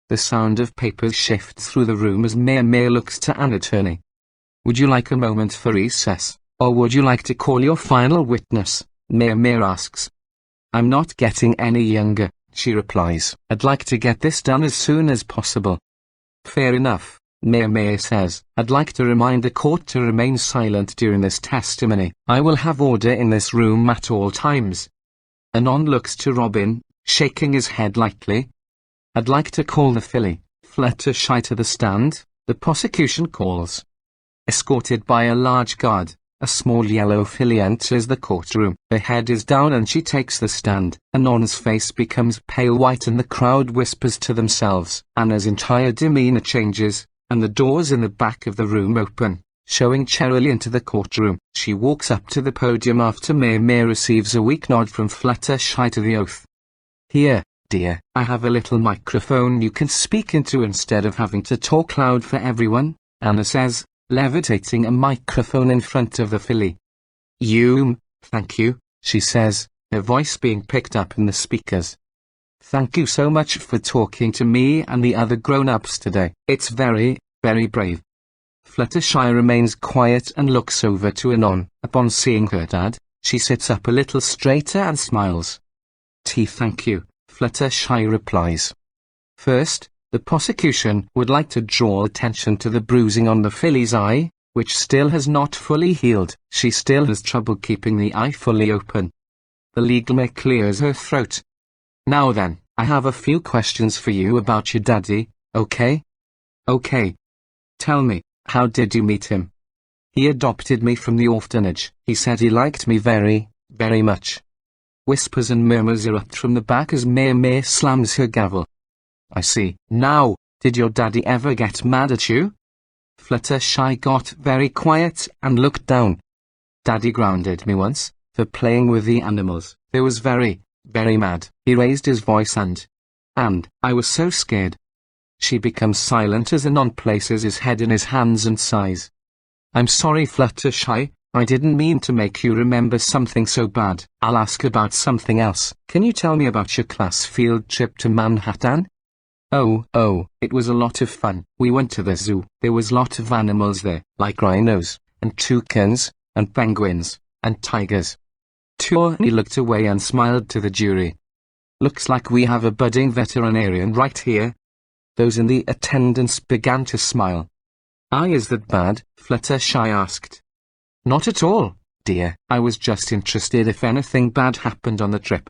The sound of papers shifts through the room as Mayor looks to an attorney. Would you like a moment for recess, or would you like to call your final witness? Mayor asks. I'm not getting any younger, she replies. I'd like to get this done as soon as possible. Fair enough, Mayor says. I'd like to remind the court to remain silent during this testimony. I will have order in this room at all times. Anon looks to Robin, shaking his head lightly. I'd like to call the filly, Fluttershy, to the stand. The prosecution calls. Escorted by a large guard, a small yellow filly enters the courtroom. Her head is down and she takes the stand. Anon's face becomes pale white and the crowd whispers to themselves. Anna's entire demeanor changes, and the doors in the back of the room open, showing Cherylee into the courtroom. She walks up to the podium after Mayor receives a weak nod from Fluttershy to the oath. Here, dear, I have a little microphone you can speak into instead of having to talk loud for everyone, Anna says, levitating a microphone in front of the filly. Thank you, she says, her voice being picked up in the speakers. Thank you so much for talking to me and the other grown-ups today. It's very, very brave. Fluttershy remains quiet and looks over to Anon. Upon seeing her dad, she sits up a little straighter and smiles. Thank you, Fluttershy replies. First, the prosecution would like to draw attention to the bruising on the filly's eye, which still has not fully healed. She still has trouble keeping the eye fully open. The legal mare clears her throat. Now then, I have a few questions for you about your daddy, okay? Okay. Tell me, how did you meet him? He adopted me from the orphanage. He said he liked me very, very much. Whispers and murmurs erupt from the back as Mayor slams her gavel. I see. Now, did your daddy ever get mad at you? Fluttershy got very quiet and looked down. Daddy grounded me once, for playing with the animals. He was very, very mad. He raised his voice and I was so scared. She becomes silent as Anon places his head in his hands and sighs. I'm sorry, Fluttershy, I didn't mean to make you remember something so bad. I'll ask about something else. Can you tell me about your class field trip to Manhattan? Oh, it was a lot of fun. We went to the zoo. There was lot of animals there, like rhinos, and toucans, and penguins, and tigers. Tony looked away and smiled to the jury. Looks like we have a budding veterinarian right here. Those in the attendance began to smile. Is that bad? Fluttershy asked. Not at all, dear. I was just interested if anything bad happened on the trip.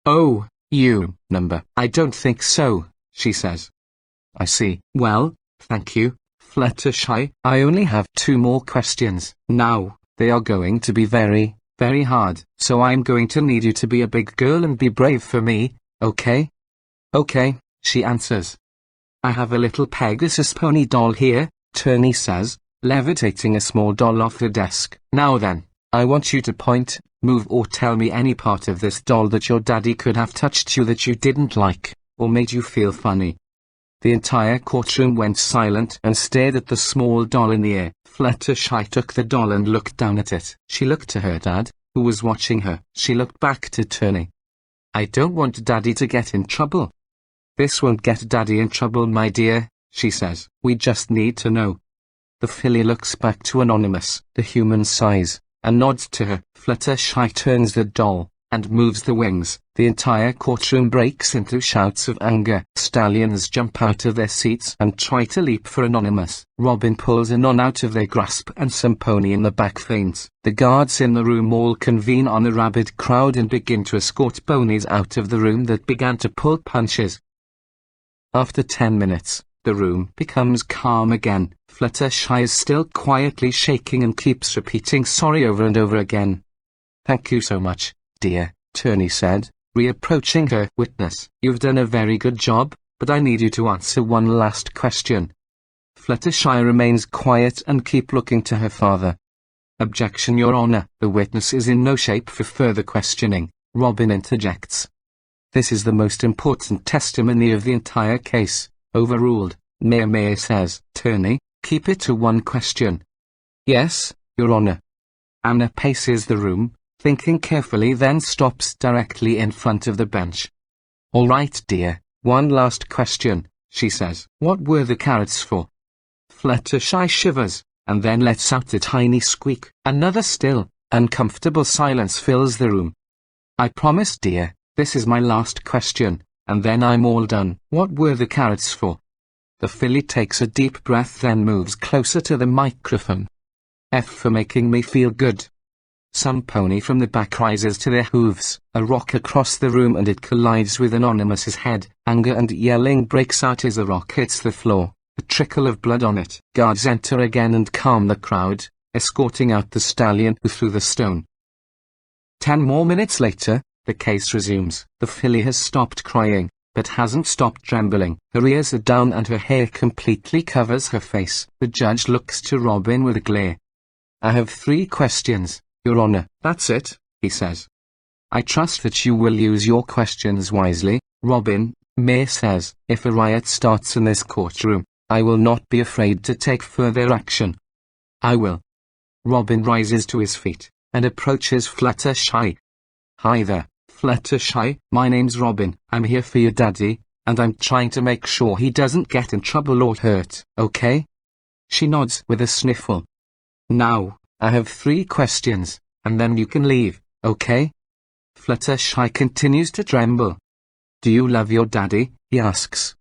Oh, number. I don't think so, she says. I see. Well, thank you, Fluttershy. I only have 2 more questions. Now, They are going to be very, very hard. So I'm going to need you to be a big girl and be brave for me, okay? Okay, she answers. I have a little Pegasus pony doll here, Turney says, levitating a small doll off the desk. Now then, I want you to point, move or tell me any part of this doll that your daddy could have touched you that you didn't like, or made you feel funny. The entire courtroom went silent and stared at the small doll in the air. Fluttershy took the doll and looked down at it. She looked to her dad, who was watching her. She looked back to Turney. I don't want Daddy to get in trouble. This won't get Daddy in trouble, my dear, she says. We just need to know. The filly looks back to Anonymous, the human size, and nods to her. Fluttershy turns the doll, and moves the wings. The entire courtroom breaks into shouts of anger. Stallions jump out of their seats and try to leap for Anonymous. Robin pulls Anon out of their grasp and some pony in the back faints. The guards in the room all convene on a rabid crowd and begin to escort ponies out of the room that began to pull punches. After 10 minutes, the room becomes calm again. Fluttershy is still quietly shaking and keeps repeating sorry over and over again. Thank you so much, dear, Turney said, reapproaching her. Witness, you've done a very good job, but I need you to answer one last question. Fluttershy remains quiet and keep looking to her father. Objection, Your Honor. The witness is in no shape for further questioning. Robin interjects. This is the most important testimony of the entire case. Overruled. Mayor says. Turney, keep it to one question. Yes, Your Honor. Anna paces the room, thinking carefully, then stops directly in front of the bench. All right, dear, one last question, she says. What were the carrots for? Fluttershy shivers, and then lets out a tiny squeak. Another still, uncomfortable silence fills the room. I promise, dear, this is my last question, and then I'm all done. What were the carrots for? The filly takes a deep breath, then moves closer to the microphone. F for making me feel good. Some pony from the back rises to their hooves. A rock across the room and it collides with Anonymous's head. Anger and yelling breaks out as the rock hits the floor, a trickle of blood on it. Guards enter again and calm the crowd, escorting out the stallion who threw the stone. 10 more minutes later, the case resumes. The filly has stopped crying, but hasn't stopped trembling. Her ears are down and her hair completely covers her face. The judge looks to Robin with a glare. I have 3 questions, Your Honor. That's it, he says. I trust that you will use your questions wisely, Robin, Mayor says. If a riot starts in this courtroom, I will not be afraid to take further action. I will. Robin rises to his feet, and approaches Fluttershy. Hi there, Fluttershy. My name's Robin. I'm here for your daddy, and I'm trying to make sure he doesn't get in trouble or hurt, okay? She nods with a sniffle. Now, I have 3 questions, and then you can leave, okay? Fluttershy continues to tremble. Do you love your daddy? He asks.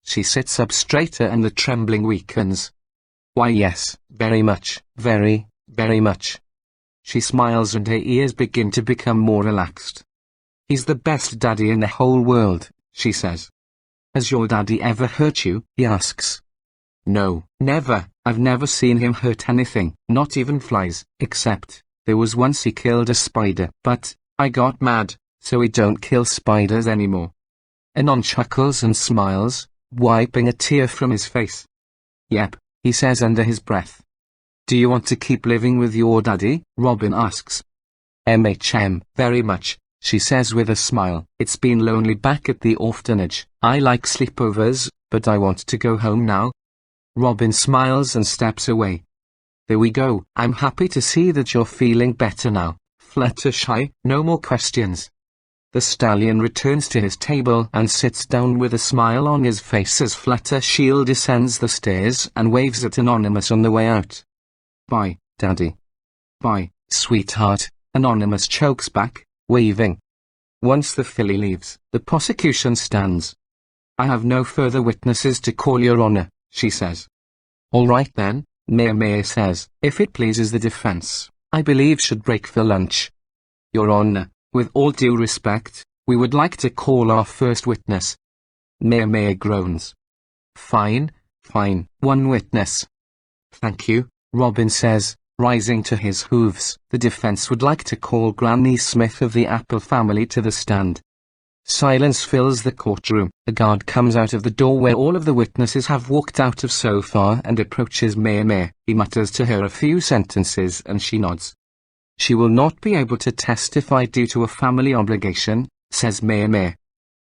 She sits up straighter and the trembling weakens. Why yes, very much, very, very much. She smiles and her ears begin to become more relaxed. He's the best daddy in the whole world, she says. Has your daddy ever hurt you? He asks. No, never. I've never seen him hurt anything, not even flies, except, there was once he killed a spider, but, I got mad, so we don't kill spiders anymore. Anon chuckles and smiles, wiping a tear from his face. Yep, he says under his breath. Do you want to keep living with your daddy? Robin asks. Very much, she says with a smile. It's been lonely back at the orphanage. I like sleepovers, but I want to go home now. Robin smiles and steps away. There we go. I'm happy to see that you're feeling better now, Fluttershy. No more questions. The stallion returns to his table and sits down with a smile on his face as Fluttershy descends the stairs and waves at Anonymous on the way out. Bye, Daddy. Bye, sweetheart, Anonymous chokes back, waving. Once the filly leaves, the prosecution stands. I have no further witnesses to call, Your Honor, she says. All right then, Mayor says. If it pleases the defense, I believe should break for lunch. Your Honor, with all due respect, we would like to call our first witness. Mayor groans. Fine, one witness. Thank you, Robin says, rising to his hooves. The defense would like to call Granny Smith of the Apple family to the stand. Silence fills the courtroom. A guard comes out of the door where all of the witnesses have walked out of so far and approaches Meh. He mutters to her a few sentences and she nods. She will not be able to testify due to a family obligation, says Meh.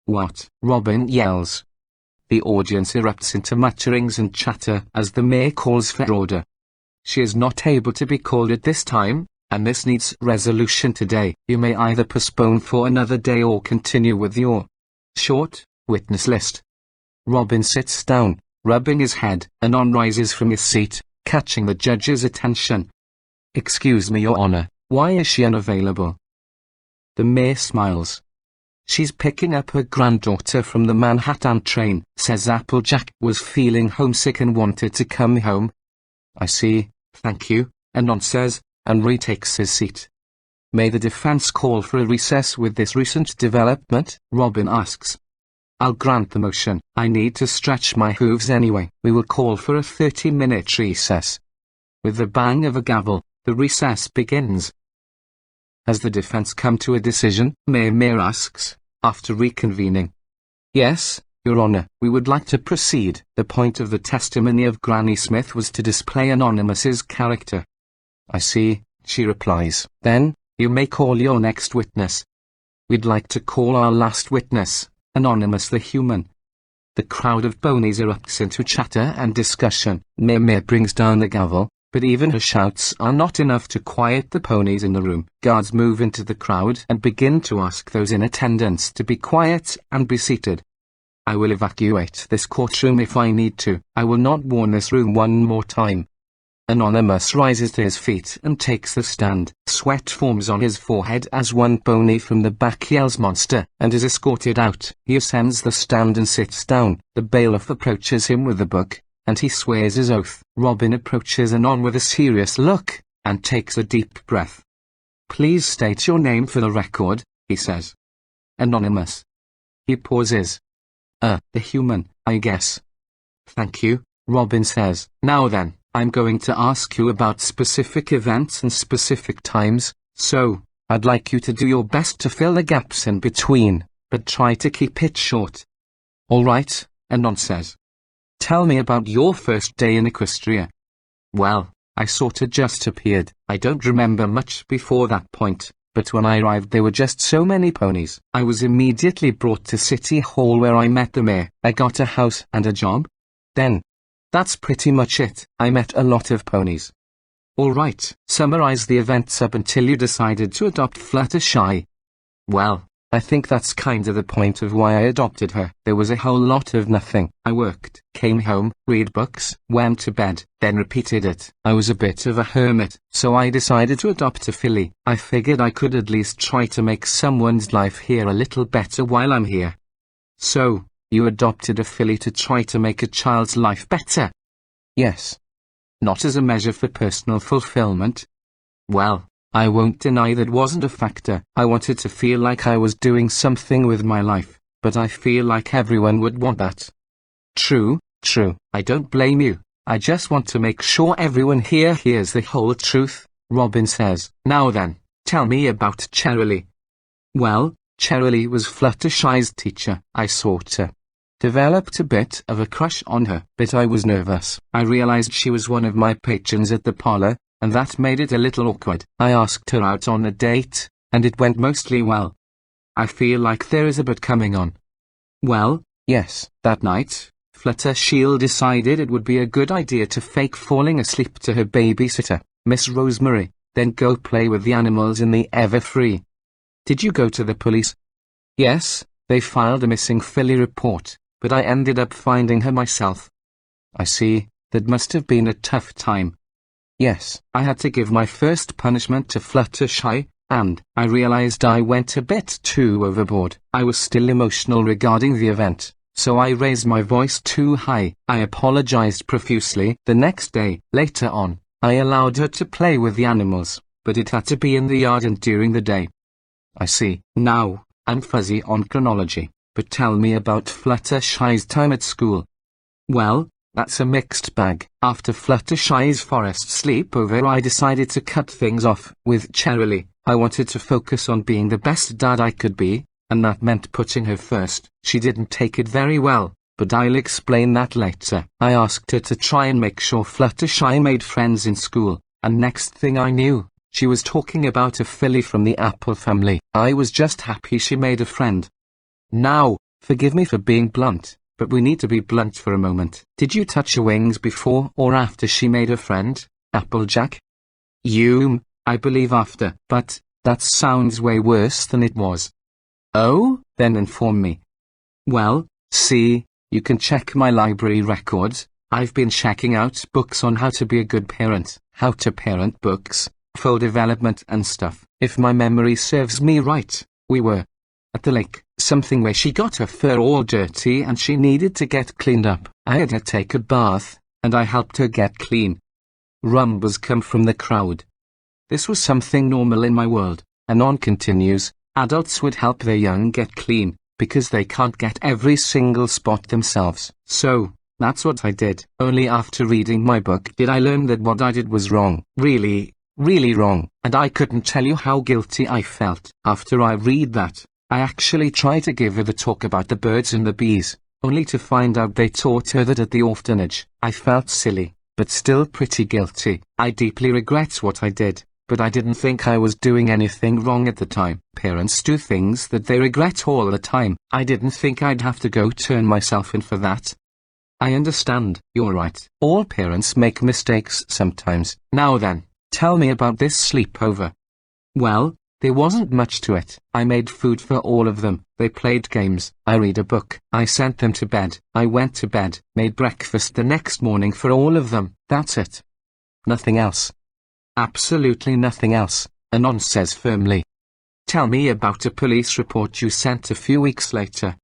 What? Robin yells. The audience erupts into mutterings and chatter as the mayor calls for order. She is not able to be called at this time, and this needs resolution today. You may either postpone for another day or continue with your short witness list. Robin sits down, rubbing his head. Anon rises from his seat, catching the judge's attention. Excuse me, Your Honor, why is she unavailable? The mayor smiles. She's picking up her granddaughter from the Manhattan train, says Applejack. Was feeling homesick and wanted to come home. I see, thank you, Anon says, and retakes his seat. May the defense call for a recess with this recent development? Robin asks. I'll grant the motion. I need to stretch my hooves anyway. We will call for a 30-minute recess. With the bang of a gavel, the recess begins. Has the defense come to a decision? Meh asks, after reconvening. Yes, Your Honor, we would like to proceed. The point of the testimony of Granny Smith was to display Anonymous's character. I see, she replies. Then, you may call your next witness. We'd like to call our last witness, Anonymous the human. The crowd of ponies erupts into chatter and discussion. Meh brings down the gavel, but even her shouts are not enough to quiet the ponies in the room. Guards move into the crowd and begin to ask those in attendance to be quiet and be seated. I will evacuate this courtroom if I need to. I will not warn this room one more time. Anonymous rises to his feet and takes the stand. Sweat forms on his forehead as one pony from the back yells monster and is escorted out. He ascends the stand and sits down. The bailiff approaches him with the book, and he swears his oath. Robin approaches Anon with a serious look, and takes a deep breath. Please state your name for the record, he says. Anonymous. He pauses. The human, I guess. Thank you, Robin says. Now then, I'm going to ask you about specific events and specific times, so I'd like you to do your best to fill the gaps in between, but try to keep it short. All right, Anon says. Tell me about your first day in Equestria. Well, I sorta just appeared. I don't remember much before that point, but when I arrived there were just so many ponies. I was immediately brought to City Hall where I met the mayor. I got a house and a job. Then, that's pretty much it. I met a lot of ponies. All right, summarize the events up until you decided to adopt Fluttershy. Well, I think that's kinda the point of why I adopted her. There was a whole lot of nothing. I worked, came home, read books, went to bed, then repeated it. I was a bit of a hermit, so I decided to adopt a filly. I figured I could at least try to make someone's life here a little better while I'm here. So, you adopted a filly to try to make a child's life better? Yes. Not as a measure for personal fulfillment? Well, I won't deny that wasn't a factor. I wanted to feel like I was doing something with my life, but I feel like everyone would want that. True. I don't blame you. I just want to make sure everyone here hears the whole truth, Robin says. Now then, tell me about Cherylee. Well, Cherylee was Fluttershy's teacher. I sorta developed a bit of a crush on her, but I was nervous. I realized she was one of my patrons at the parlor, and that made it a little awkward. I asked her out on a date, and it went mostly well. I feel like there is a bit coming on. Well, yes, that night, Fluttershy decided it would be a good idea to fake falling asleep to her babysitter, Miss Rosemary, then go play with the animals in the Everfree. Did you go to the police? Yes, they filed a missing filly report, but I ended up finding her myself. I see, that must have been a tough time. Yes, I had to give my first punishment to Fluttershy, and I realized I went a bit too overboard. I was still emotional regarding the event, so I raised my voice too high. I apologized profusely. The next day, later on, I allowed her to play with the animals, but it had to be in the yard and during the day. I see. Now, I'm fuzzy on chronology, but tell me about Fluttershy's time at school. Well, That's a mixed bag. After Fluttershy's forest sleepover, I decided to cut things off with Cherry. I wanted to focus on being the best dad I could be, and that meant putting her first. She didn't take it very well, but I'll explain that later. I asked her to try and make sure Fluttershy made friends in school, and next thing I knew, she was talking about a filly from the apple family. I was just happy she made a friend. Now, forgive me for being blunt, but we need to be blunt for a moment. Did you touch her wings before or after she made a friend, Applejack? I believe after. But that sounds way worse than it was. Oh, then inform me. Well, see, you can check my library records. I've been checking out books on how to be a good parent, how to parent books, full development and stuff. If my memory serves me right, we were at the lake, something where she got her fur all dirty and she needed to get cleaned up. I had her take a bath, and I helped her get clean. Rumbles come from the crowd. This was something normal in my world. Anon continues, adults would help their young get clean, because they can't get every single spot themselves. So, that's what I did. Only after reading my book did I learn that what I did was wrong. Really, really wrong. And I couldn't tell you how guilty I felt. After I read that, I actually tried to give her the talk about the birds and the bees, only to find out they taught her that at the orphanage. I felt silly, but still pretty guilty. I deeply regret what I did, but I didn't think I was doing anything wrong at the time. Parents do things that they regret all the time. I didn't think I'd have to go turn myself in for that. I understand, you're right. All parents make mistakes sometimes. Now then, tell me about this sleepover. Well, there wasn't much to it. I made food for all of them. They played games. I read a book. I sent them to bed. I went to bed, made breakfast the next morning for all of them. That's it. Nothing else. Absolutely nothing else, Anon says firmly. Tell me about a police report you sent a few weeks later.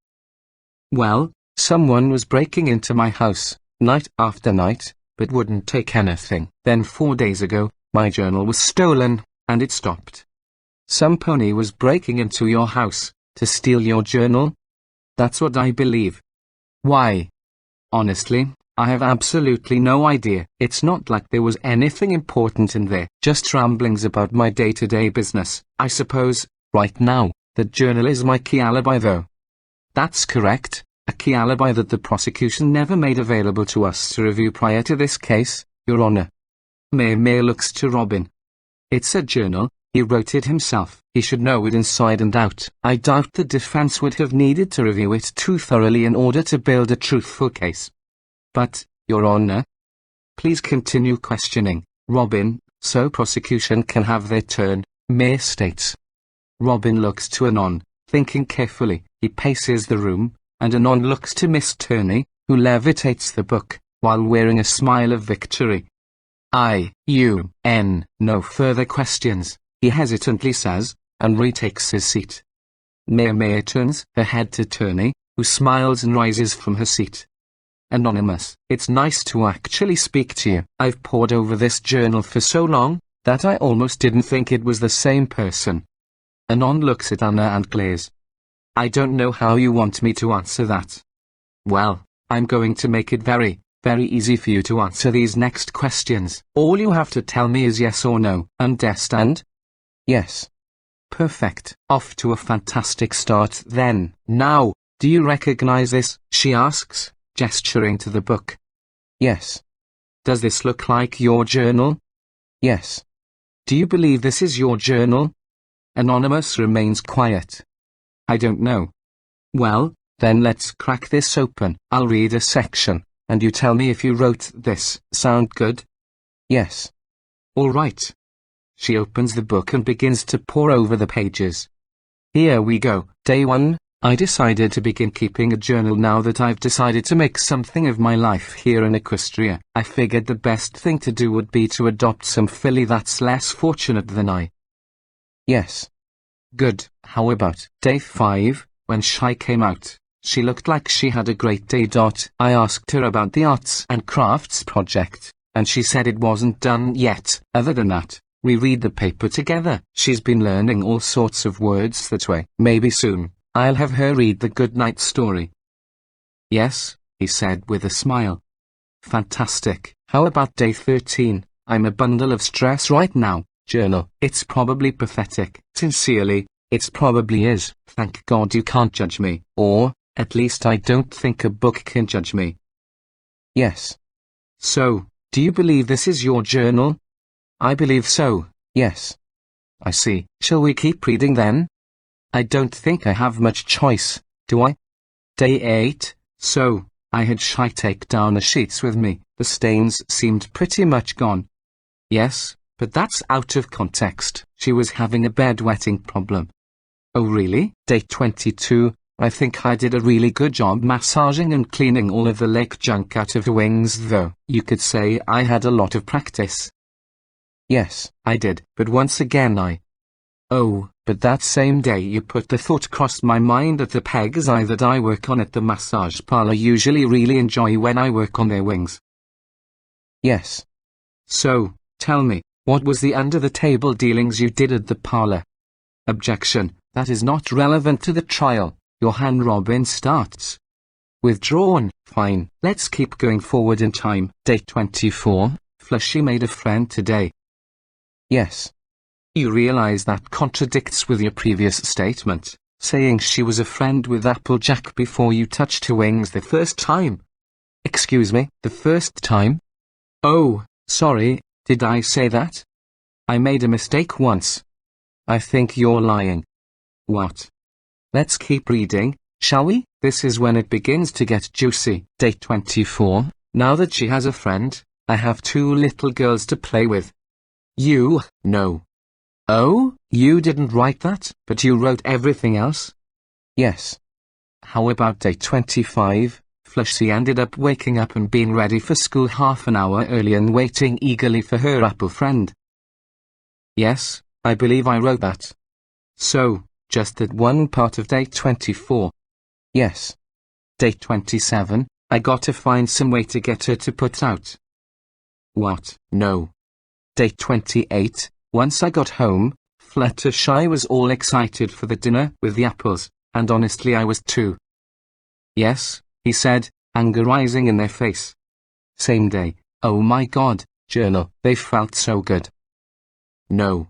Well, someone was breaking into my house, night after night, but wouldn't take anything. Then 4 days ago, my journal was stolen, and it stopped. Some pony was breaking into your house, to steal your journal? That's what I believe. Why? Honestly, I have absolutely no idea. It's not like there was anything important in there, just ramblings about my day-to-day business. I suppose, right now, the journal is my key alibi though. That's correct, a key alibi that the prosecution never made available to us to review prior to this case, Your Honor. Mayor looks to Robin. It's a journal. He wrote it himself. He should know it inside and out. I doubt the defense would have needed to review it too thoroughly in order to build a truthful case. But, Your Honor, please continue questioning, Robin, so prosecution can have their turn, Mayor states. Robin looks to Anon, thinking carefully. He paces the room, and Anon looks to Miss Turney, who levitates the book, while wearing a smile of victory. No further questions, he hesitantly says, and retakes his seat. Mayor turns her head to Turney, who smiles and rises from her seat. Anonymous, it's nice to actually speak to you. I've pored over this journal for so long, that I almost didn't think it was the same person. Anon looks at Anna and glares. I don't know how you want me to answer that. Well, I'm going to make it very, very easy for you to answer these next questions. All you have to tell me is yes or no. Understand? Yes. Perfect. Off to a fantastic start then. Now, do you recognize this? She asks, gesturing to the book. Yes. Does this look like your journal? Yes. Do you believe this is your journal? Anonymous remains quiet. I don't know. Well, then let's crack this open. I'll read a section, and you tell me if you wrote this. Sound good? Yes. All right. She opens the book and begins to pore over the pages. Here we go. Day 1. I decided to begin keeping a journal now that I've decided to make something of my life here in Equestria. I figured the best thing to do would be to adopt some filly that's less fortunate than I. Yes. Good. How about day 5, when Shy came out? She looked like she had a great day. I asked her about the arts and crafts project, and she said it wasn't done yet. Other than that, we read the paper together. She's been learning all sorts of words that way. Maybe soon, I'll have her read the good night story. Yes, he said with a smile. Fantastic. How about day 13? I'm a bundle of stress right now. Journal. It's probably pathetic. Sincerely, it probably is. Thank God you can't judge me. Or, at least I don't think a book can judge me. Yes. So, do you believe this is your journal? I believe so, yes. I see. Shall we keep reading then? I don't think I have much choice, do I? Day 8. So, I had Shy take down the sheets with me. The stains seemed pretty much gone. Yes, but that's out of context. She was having a bedwetting problem. Oh really? Day 22. I think I did a really good job massaging and cleaning all of the lake junk out of the wings though. You could say I had a lot of practice. Yes, I did, but once again Oh, but that same day you put the thought crossed my mind that the pegs that I work on at the massage parlor usually really enjoy when I work on their wings. Yes. So, tell me, what was the under-the-table dealings you did at the parlor? Objection, that is not relevant to the trial. Your hand Robin starts. Withdrawn. Fine, let's keep going forward in time. Day 24, Fluttershy made a friend today. Yes. You realize that contradicts with your previous statement, saying she was a friend with Applejack before you touched her wings the first time. Excuse me, the first time? Oh, sorry, did I say that? I made a mistake once. I think you're lying. What? Let's keep reading, shall we? This is when it begins to get juicy. Day 24, now that she has a friend, I have 2 little girls to play with. You, no. Oh, you didn't write that, but you wrote everything else? Yes. How about day 25? Fluttershy ended up waking up and being ready for school half an hour early and waiting eagerly for her apple friend. Yes, I believe I wrote that. So, just that one part of day 24. Yes. Day 27, I got to find some way to get her to put out. What? No. Day 28, once I got home, Fluttershy was all excited for the dinner with the apples, and honestly I was too. Yes, he said, anger rising in their face. Same day, oh my God, journal, they felt so good. No.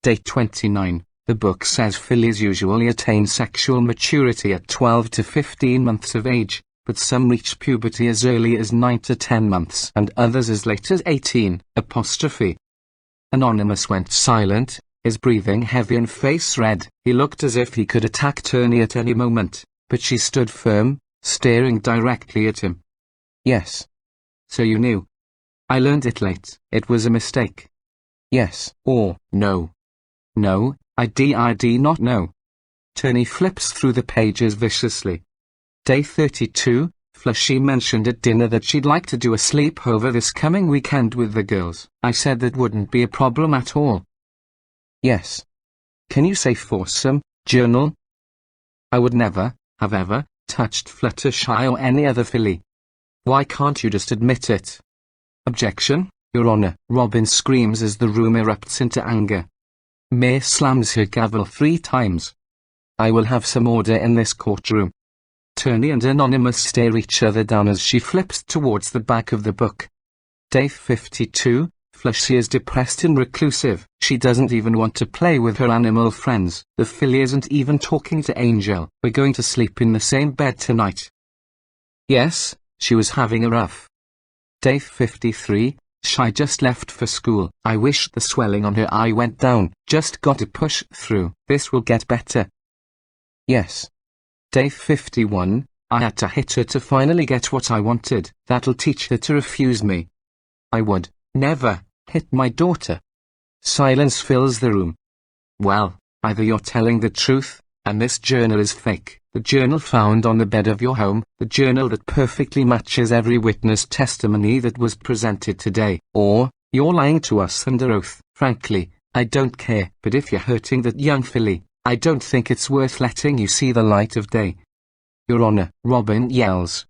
Day 29, the book says fillies usually attain sexual maturity at 12 to 15 months of age, but some reach puberty as early as 9 to 10 months and others as late as 18, apostrophe. Anonymous went silent, his breathing heavy and face red. He looked as if he could attack Turney at any moment, but she stood firm, staring directly at him. Yes. So you knew. I learned it late. It was a mistake. Yes. Or, no. No, I did not know. Turney flips through the pages viciously. Day 32, Fluttershy mentioned at dinner that she'd like to do a sleepover this coming weekend with the girls. I said that wouldn't be a problem at all. Yes. Can you say foursome, journal? I would never, have ever, touched Fluttershy or any other filly. Why can't you just admit it? Objection, Your Honor. Robin screams as the room erupts into anger. May slams her gavel 3 times. I will have some order in this courtroom. Turney and Anonymous stare each other down as she flips towards the back of the book. Day 52, Fluttershy is depressed and reclusive. She doesn't even want to play with her animal friends. The filly isn't even talking to Angel. We're going to sleep in the same bed tonight. Yes, she was having a rough. Day 53, Shy just left for school. I wish the swelling on her eye went down. Just got to push through. This will get better. Yes. Day 51, I had to hit her to finally get what I wanted. That'll teach her to refuse me. I would never hit my daughter. Silence fills the room. Well, either you're telling the truth, and this journal is fake, the journal found on the bed of your home, the journal that perfectly matches every witness testimony that was presented today, or you're lying to us under oath. Frankly, I don't care, but if you're hurting that young filly, I don't think it's worth letting you see the light of day. Your Honor, Robin yells.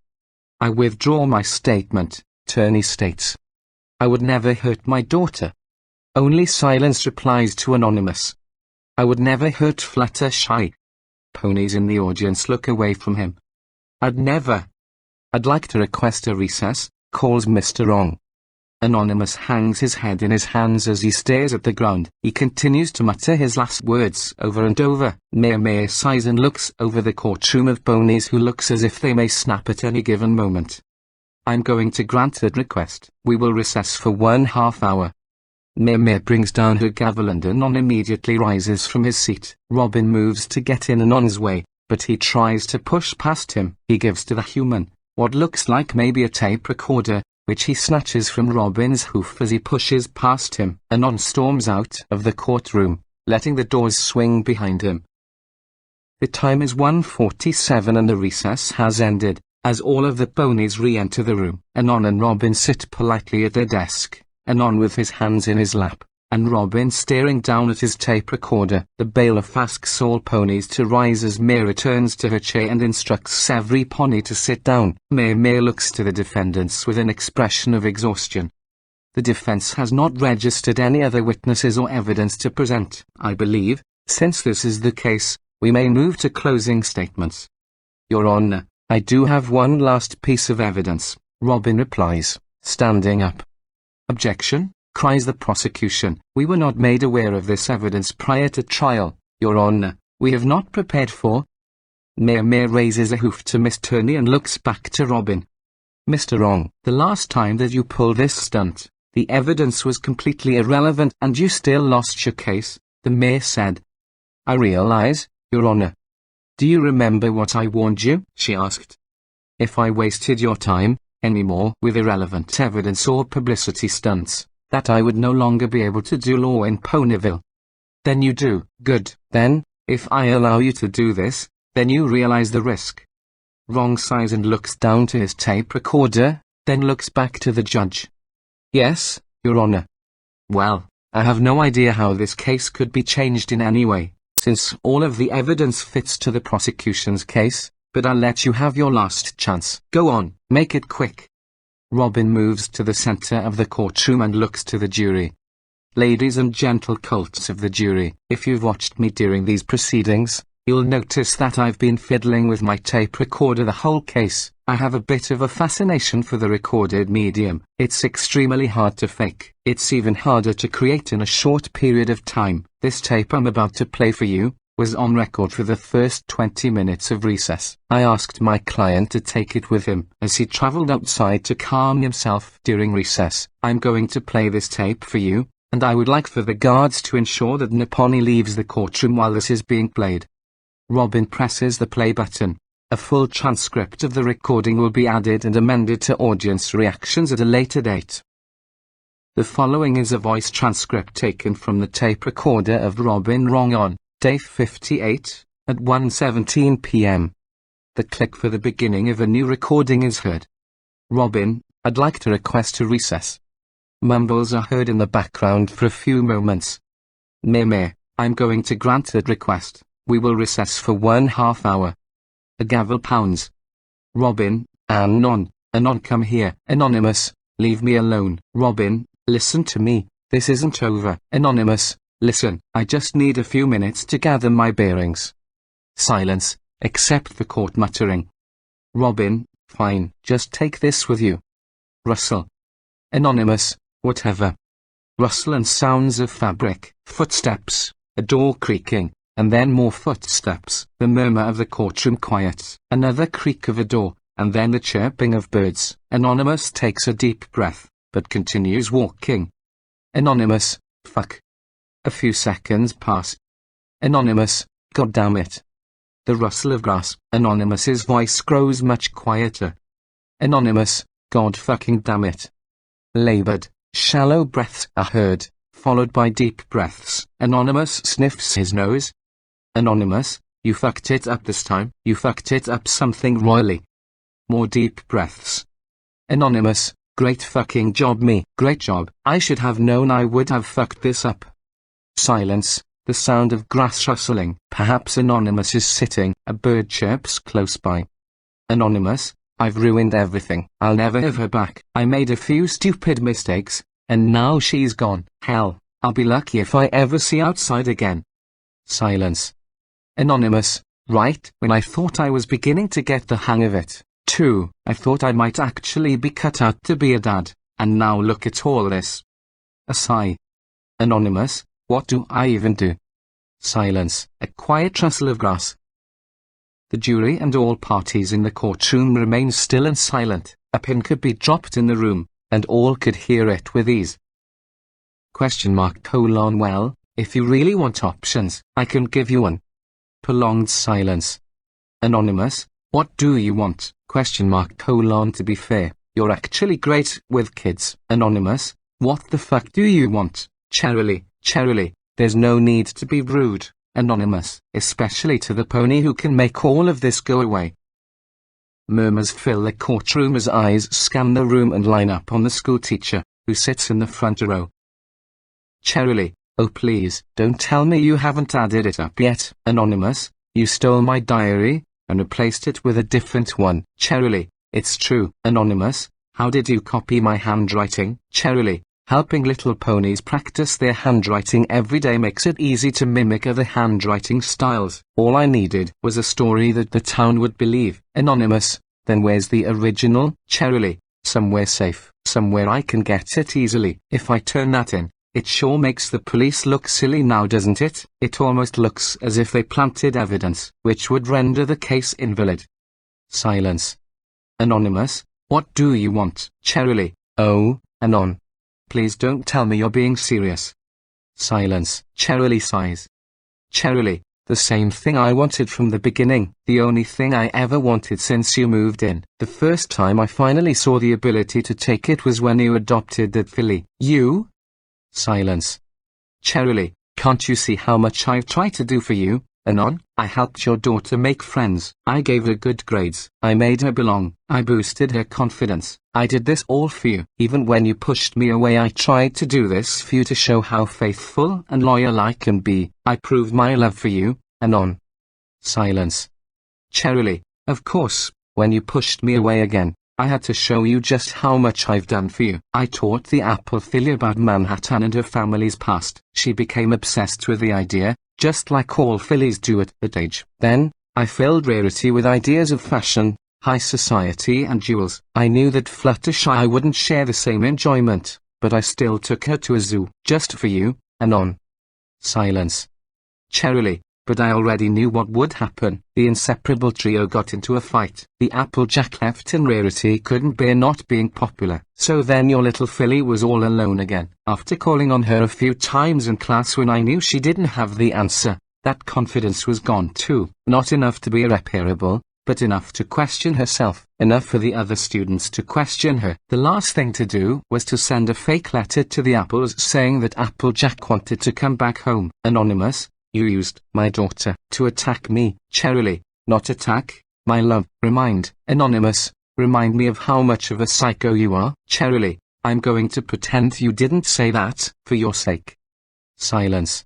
I withdraw my statement, Turney states. I would never hurt my daughter. Only silence replies to Anonymous. I would never hurt Fluttershy. Ponies in the audience look away from him. I'd like to request a recess, calls Mr. Wrong. Anonymous hangs his head in his hands as he stares at the ground. He continues to mutter his last words over and over. Meh sighs and looks over the courtroom of ponies who looks as if they may snap at any given moment. I'm going to grant that request. We will recess for 1/2 hour. Meh brings down her gavel and Anon immediately rises from his seat. Robin moves to get in Anon's way, but he tries to push past him. He gives to the human what looks like maybe a tape recorder, which he snatches from Robin's hoof as he pushes past him. Anon storms out of the courtroom, letting the doors swing behind him. The time is 1:47 and the recess has ended, as all of the ponies re-enter the room. Anon and Robin sit politely at their desk, Anon with his hands in his lap, and Robin staring down at his tape recorder. The bailiff asks all ponies to rise as Meh returns to her chair and instructs every pony to sit down. Meh looks to the defendants with an expression of exhaustion. The defense has not registered any other witnesses or evidence to present. I believe, since this is the case, we may move to closing statements. Your Honor, I do have one last piece of evidence, Robin replies, standing up. Objection, cries the prosecution. We were not made aware of this evidence prior to trial, Your Honor. We have not prepared for. Meh raises a hoof to Miss Turney and looks back to Robin. Mr. Wrong, the last time that you pulled this stunt, the evidence was completely irrelevant and you still lost your case, the Mayor said. I realize, Your Honor. Do you remember what I warned you? She asked. If I wasted your time anymore with irrelevant evidence or publicity stunts, that I would no longer be able to do law in Ponyville. Then you do. Good. Then, if I allow you to do this, then you realize the risk. Wrong sighs and looks down to his tape recorder, then looks back to the judge. Yes, Your Honor. Well, I have no idea how this case could be changed in any way, since all of the evidence fits to the prosecution's case, but I'll let you have your last chance. Go on, make it quick. Robin moves to the center of the courtroom and looks to the jury. Ladies and gentle colts of the jury, if you've watched me during these proceedings, you'll notice that I've been fiddling with my tape recorder the whole case. I have a bit of a fascination for the recorded medium. It's extremely hard to fake. It's even harder to create in a short period of time. This tape I'm about to play for you was on record for the first 20 minutes of recess. I asked my client to take it with him as he traveled outside to calm himself during recess. I'm going to play this tape for you, and I would like for the guards to ensure that no pony leaves the courtroom while this is being played. Robin presses the play button. A full transcript of the recording will be added and amended to audience reactions at a later date. The following is a voice transcript taken from the tape recorder of Robin Wrong on Day 58, at 1:17 p.m. The click for the beginning of a new recording is heard. Robin, I'd like to request a recess. Mumbles are heard in the background for a few moments. Meh, I'm going to grant that request. We will recess for 1/2 hour. A gavel pounds. Robin, Anon, come here. Anonymous, leave me alone. Robin, listen to me, this isn't over. Anonymous, listen, I just need a few minutes to gather my bearings. Silence, except for court muttering. Robin, fine, just take this with you. Rustle. Anonymous, whatever. Rustle and sounds of fabric, footsteps, a door creaking, and then more footsteps. The murmur of the courtroom quiets. Another creak of a door, and then the chirping of birds. Anonymous takes a deep breath, but continues walking. Anonymous, fuck. A few seconds pass. Anonymous, goddammit. The rustle of grass. Anonymous's voice grows much quieter. Anonymous, god fucking damn it. Labored, shallow breaths are heard, followed by deep breaths. Anonymous sniffs his nose. Anonymous, you fucked it up this time. You fucked it up something royally. More deep breaths. Anonymous, great fucking job me. Great job. I should have known I would have fucked this up. Silence, the sound of grass rustling. Perhaps Anonymous is sitting. A bird chirps close by. Anonymous, I've ruined everything. I'll never have her back. I made a few stupid mistakes, and now she's gone. Hell, I'll be lucky if I ever see outside again. Silence. Anonymous, right when I thought I was beginning to get the hang of it, 2. I thought I might actually be cut out to be a dad, and now look at all this. A sigh. Anonymous, what do I even do? Silence, a quiet rustle of grass. The jury and all parties in the courtroom remain still and silent. A pin could be dropped in the room, and all could hear it with ease. Well, if you really want options, I can give you one. Prolonged silence. Anonymous, what do you want? To be fair, you're actually great with kids. Anonymous, what the fuck do you want? Charily, there's no need to be rude. Anonymous, especially to the pony who can make all of this go away. Murmurs fill the courtroom as eyes scan the room and line up on the schoolteacher, who sits in the front row. Charily, oh please, don't tell me you haven't added it up yet. Anonymous, you stole my diary, and replaced it with a different one. Charily, it's true. Anonymous, how did you copy my handwriting? Charily, helping little ponies practice their handwriting every day makes it easy to mimic other handwriting styles. All I needed was a story that the town would believe. Anonymous, then where's the original? Charily, somewhere safe, somewhere I can get it easily. If I turn that in, it sure makes the police look silly now, doesn't it? It almost looks as if they planted evidence, which would render the case invalid. Silence. Anonymous, what do you want? Charily, oh, Anon. Please don't tell me you're being serious. Silence. Charily sighs. Charily, the same thing I wanted from the beginning, the only thing I ever wanted since you moved in. The first time I finally saw the ability to take it was when you adopted that filly. You? Silence. Charily, can't you see how much I've tried to do for you? Anon, I helped your daughter make friends. I gave her good grades. I made her belong. I boosted her confidence. I did this all for you. Even when you pushed me away, I tried to do this for you to show how faithful and loyal I can be. I proved my love for you. Anon. Silence. Charily, of course, when you pushed me away again, I had to show you just how much I've done for you. I taught the apple filly about Manhattan and her family's past. She became obsessed with the idea, just like all fillies do at that age. Then, I filled Rarity with ideas of fashion, high society and jewels. I knew that Fluttershy wouldn't share the same enjoyment, but I still took her to a zoo, just for you. Anon. Silence. Charily, but I already knew what would happen. The inseparable trio got into a fight. The Applejack left and Rarity couldn't bear not being popular. So then your little filly was all alone again. After calling on her a few times in class when I knew she didn't have the answer, that confidence was gone too. Not enough to be irreparable, but enough to question herself. Enough for the other students to question her. The last thing to do was to send a fake letter to the apples saying that Applejack wanted to come back home. Anonymous, you used my daughter to attack me. Charily, not attack, my love. Remind. Anonymous, remind me of how much of a psycho you are. Charily, I'm going to pretend you didn't say that, for your sake. Silence.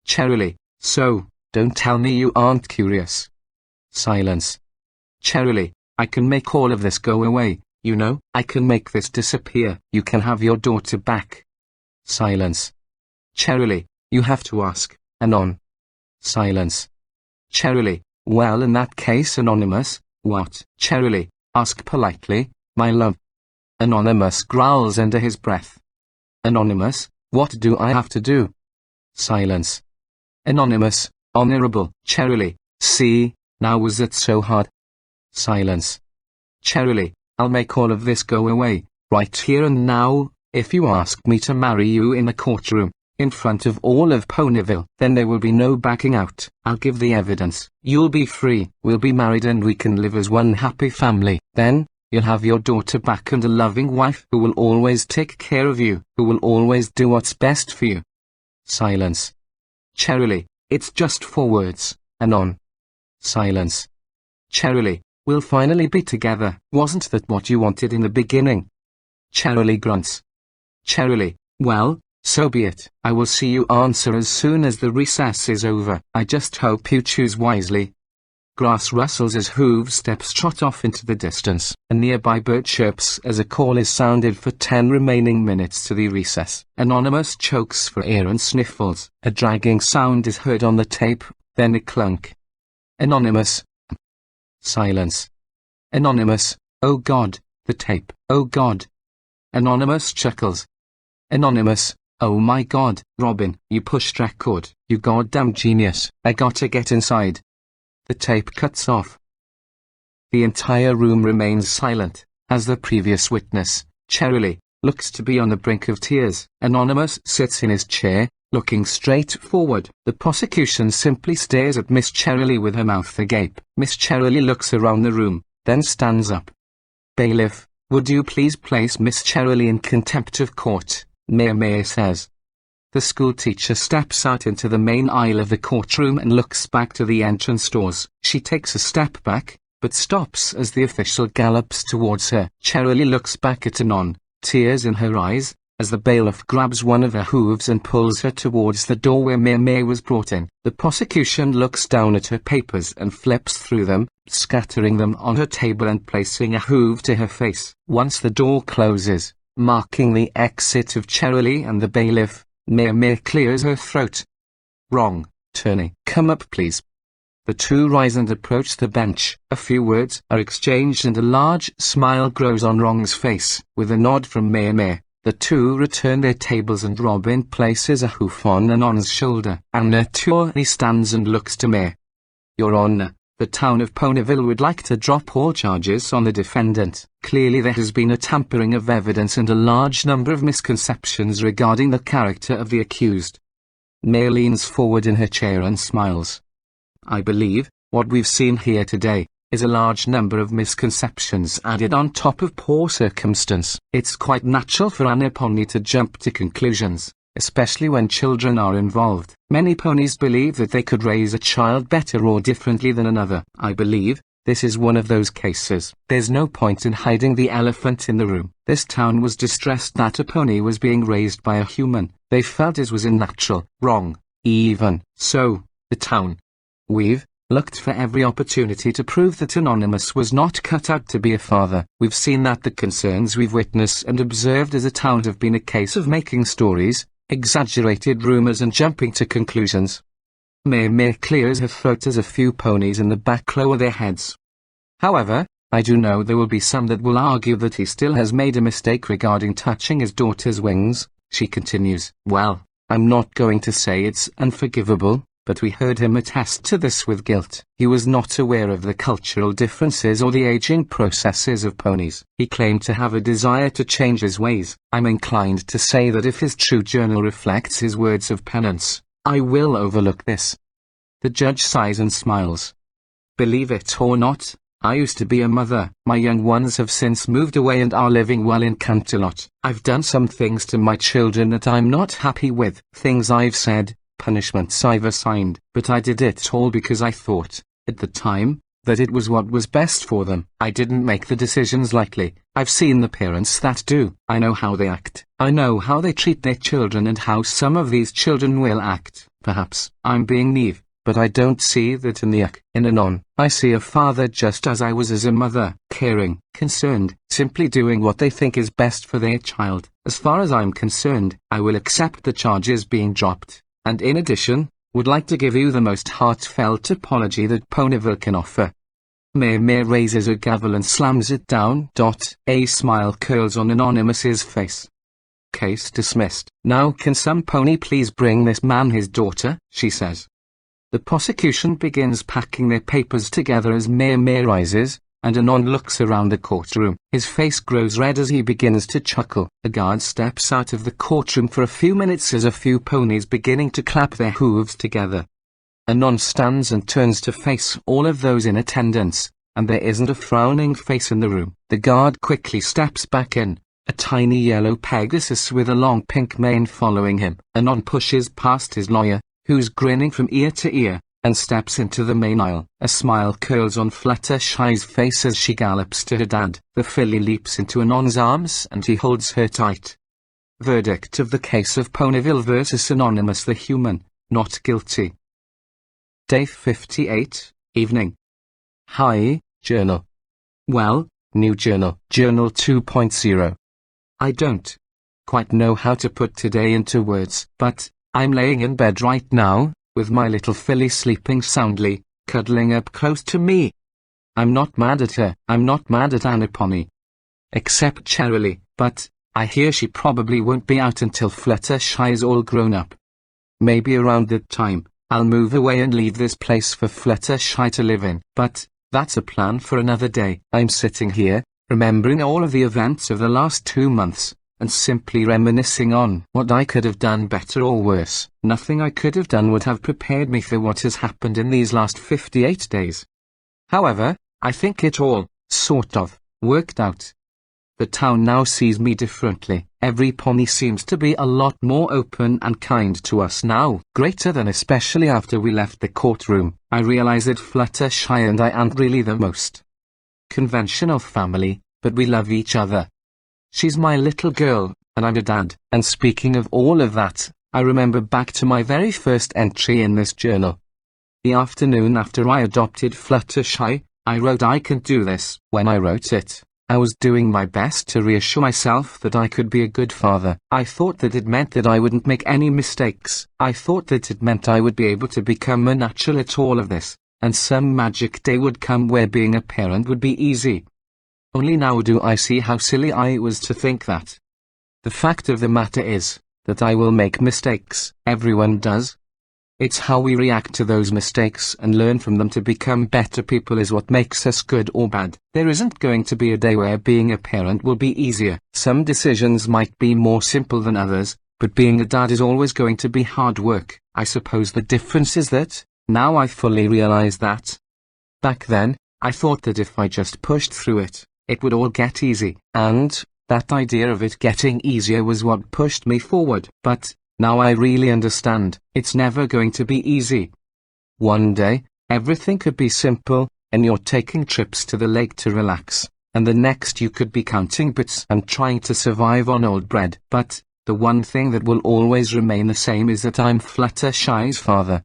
Charily, so, don't tell me you aren't curious. Silence. Charily, I can make all of this go away, you know, I can make this disappear. You can have your daughter back. Silence. Charily, you have to ask. Anon. Silence. Charily, well in that case Anonymous, what? Charily, ask politely, my love. Anonymous growls under his breath. Anonymous, what do I have to do? Silence. Anonymous, honorable. Charily, see, now was it so hard? Silence. Charily, I'll make all of this go away, right here and now, if you ask me to marry you in the courtroom, in front of all of Ponyville. Then there will be no backing out. I'll give the evidence. You'll be free. We'll be married and we can live as one happy family. Then, you'll have your daughter back and a loving wife who will always take care of you, who will always do what's best for you. Silence. Charily, it's just 4 words. Anon. Silence. Charily, we'll finally be together. Wasn't that what you wanted in the beginning? Charily grunts. Charily, well, so be it. I will see you answer as soon as the recess is over. I just hope you choose wisely. Grass rustles as hoof steps trot off into the distance. A nearby bird chirps as a call is sounded for 10 remaining minutes to the recess. Anonymous chokes for air and sniffles. A dragging sound is heard on the tape, then a clunk. Anonymous. Silence. Anonymous, oh God, the tape, oh God. Anonymous chuckles. Anonymous, oh my God, Robin, you pushed record, you goddamn genius, I gotta get inside. The tape cuts off. The entire room remains silent, as the previous witness, Cherylee, looks to be on the brink of tears. Anonymous sits in his chair, looking straight forward. The prosecution simply stares at Miss Cherylee with her mouth agape. Miss Cherylee looks around the room, then stands up. Bailiff, would you please place Miss Cherylee in contempt of court, Mayor says. The school teacher steps out into the main aisle of the courtroom and looks back to the entrance doors. She takes a step back, but stops as the official gallops towards her. Cherylee looks back at Anon, tears in her eyes, as the bailiff grabs one of her hooves and pulls her towards the door where Mayor was brought in. The prosecution looks down at her papers and flips through them, scattering them on her table and placing a hoove to her face. Once the door closes, marking the exit of Cherylee and the bailiff, Mayor clears her throat. Wrong, Turney. Come up please. The two rise and approach the bench. A few words are exchanged and a large smile grows on Wrong's face. With a nod from Mayor, the two return their tables and Robin places a hoof on Anon's shoulder. An attorney stands and looks to Mayor. Your Honor, the town of Ponyville would like to drop all charges on the defendant. Clearly there has been a tampering of evidence and a large number of misconceptions regarding the character of the accused. Mayor leans forward in her chair and smiles. I believe, what we've seen here today, is a large number of misconceptions added on top of poor circumstance. It's quite natural for any pony to jump to conclusions, especially when children are involved. Many ponies believe that they could raise a child better or differently than another. I believe this is one of those cases. There's no point in hiding the elephant in the room. This town was distressed that a pony was being raised by a human. They felt it was unnatural, wrong, even. So, the town. We've looked for every opportunity to prove that Anonymous was not cut out to be a father. We've seen that the concerns we've witnessed and observed as a town have been a case of making stories, exaggerated rumors and jumping to conclusions. Mayor clears her throat as a few ponies in the back lower their heads. However, I do know there will be some that will argue that he still has made a mistake regarding touching his daughter's wings. She continues, well, I'm not going to say it's unforgivable, but we heard him attest to this with guilt. He was not aware of the cultural differences or the aging processes of ponies. He claimed to have a desire to change his ways. I'm inclined to say that if his true journal reflects his words of penance, I will overlook this. The judge sighs and smiles. Believe it or not, I used to be a mother. My young ones have since moved away and are living well in Canterlot. I've done some things to my children that I'm not happy with. Things I've said, punishments I've assigned, but I did it all because I thought, at the time, that it was what was best for them. I didn't make the decisions lightly. I've seen the parents that do. I know how they act. I know how they treat their children and how some of these children will act. Perhaps I'm being naive, but I don't see that in the in Anon. I see a father just as I was as a mother, caring, concerned, simply doing what they think is best for their child. As far as I'm concerned, I will accept the charges being dropped. And in addition, would like to give you the most heartfelt apology that Ponyville can offer. Mayor raises her gavel and slams it down. A smile curls on Anonymous's face. Case dismissed. Now can some pony please bring this man his daughter, she says. The prosecution begins packing their papers together as Mayor rises, and Anon looks around the courtroom. His face grows red as he begins to chuckle. A guard steps out of the courtroom for a few minutes as a few ponies beginning to clap their hooves together. Anon stands and turns to face all of those in attendance, and there isn't a frowning face in the room. The guard quickly steps back in, a tiny yellow Pegasus with a long pink mane following him. Anon pushes past his lawyer, who's grinning from ear to ear, and steps into the main aisle. A smile curls on Fluttershy's face as she gallops to her dad. The filly leaps into Anon's arms and he holds her tight. Verdict of the case of Ponyville vs. Anonymous the human, not guilty. Day 58, evening. Hi, journal. Well, new journal. Journal 2.0. I don't quite know how to put today into words, but I'm laying in bed right now, with my little filly sleeping soundly, cuddling up close to me. I'm not mad at her. I'm not mad at Anna Pony. Except Cherylie, but I hear she probably won't be out until Fluttershy is all grown up. Maybe around that time, I'll move away and leave this place for Fluttershy to live in, but that's a plan for another day. I'm sitting here, remembering all of the events of the last 2 months, and simply reminiscing on what I could have done better or worse. Nothing I could have done would have prepared me for what has happened in these last 58 days. However, I think it all, sort of, worked out. The town now sees me differently. Every pony seems to be a lot more open and kind to us now. Greater than especially after we left the courtroom. I realize that Fluttershy and I aren't really the most conventional family, but we love each other. She's my little girl, and I'm a dad. And speaking of all of that, I remember back to my very first entry in this journal. The afternoon after I adopted Fluttershy, I wrote I can do this. When I wrote it, I was doing my best to reassure myself that I could be a good father. I thought that it meant that I wouldn't make any mistakes. I thought that it meant I would be able to become a natural at all of this, and some magic day would come where being a parent would be easy. Only now do I see how silly I was to think that. The fact of the matter is, that I will make mistakes. Everyone does. It's how we react to those mistakes and learn from them to become better people is what makes us good or bad. There isn't going to be a day where being a parent will be easier. Some decisions might be more simple than others, but being a dad is always going to be hard work. I suppose the difference is that, now I fully realize that. Back then, I thought that if I just pushed through it, it would all get easy, and that idea of it getting easier was what pushed me forward. But now I really understand, it's never going to be easy. One day, everything could be simple, and you're taking trips to the lake to relax, and the next you could be counting bits and trying to survive on old bread. But the one thing that will always remain the same is that I'm Fluttershy's father.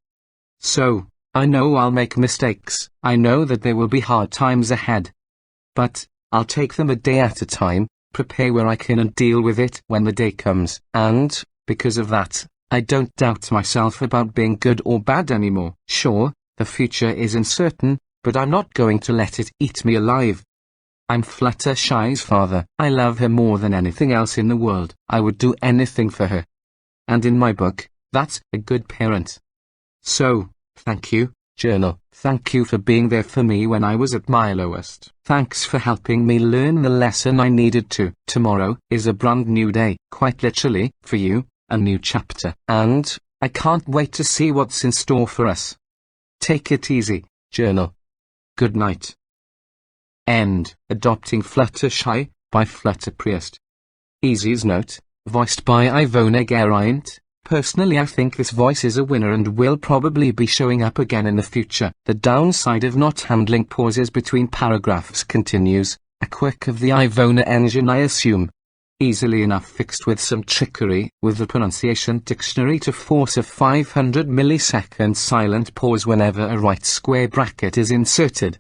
So, I know I'll make mistakes. I know that there will be hard times ahead. But I'll take them a day at a time, prepare where I can and deal with it when the day comes. And because of that, I don't doubt myself about being good or bad anymore. Sure, the future is uncertain, but I'm not going to let it eat me alive. I'm Fluttershy's father. I love her more than anything else in the world. I would do anything for her. And in my book, that's a good parent. So, thank you, journal. Thank you for being there for me when I was at my lowest. Thanks for helping me learn the lesson I needed to. Tomorrow is a brand new day, quite literally, for you, a new chapter. And I can't wait to see what's in store for us. Take it easy, journal. Good night. End. Adopting Fluttershy, by Flutterpriest. Easy's note, voiced by Ivona Geraint. Personally I think this voice is a winner and will probably be showing up again in the future. The downside of not handling pauses between paragraphs continues, a quirk of the Ivona engine I assume. Easily enough fixed with some trickery, with the pronunciation dictionary to force a 500 millisecond silent pause whenever a right square bracket is inserted.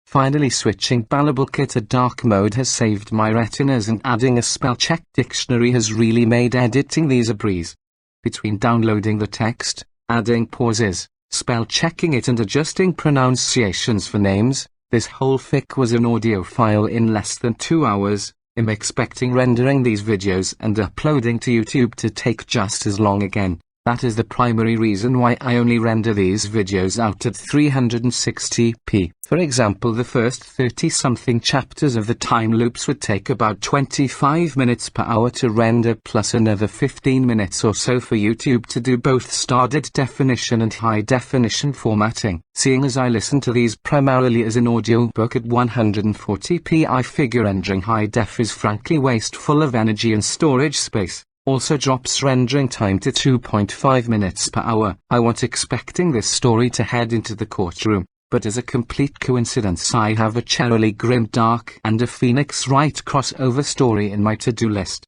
Finally switching BalableKit to dark mode has saved my retinas, and adding a spell check dictionary has really made editing these a breeze. Between downloading the text, adding pauses, spell checking it and adjusting pronunciations for names, this whole fic was an audio file in less than 2 hours. I'm expecting rendering these videos and uploading to YouTube to take just as long again. That is the primary reason why I only render these videos out at 360p. For example, the first 30-something chapters of the time loops would take about 25 minutes per hour to render, plus another 15 minutes or so for YouTube to do both started definition and high definition formatting. Seeing as I listen to these primarily as an audiobook at 140p, I figure rendering high def is frankly wasteful of energy and storage space. Also drops rendering time to 2.5 minutes per hour. I wasn't expecting this story to head into the courtroom, but as a complete coincidence I have a Cherylie Grimdark and a Phoenix Wright crossover story in my to-do list.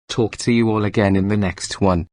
Talk to you all again in the next one.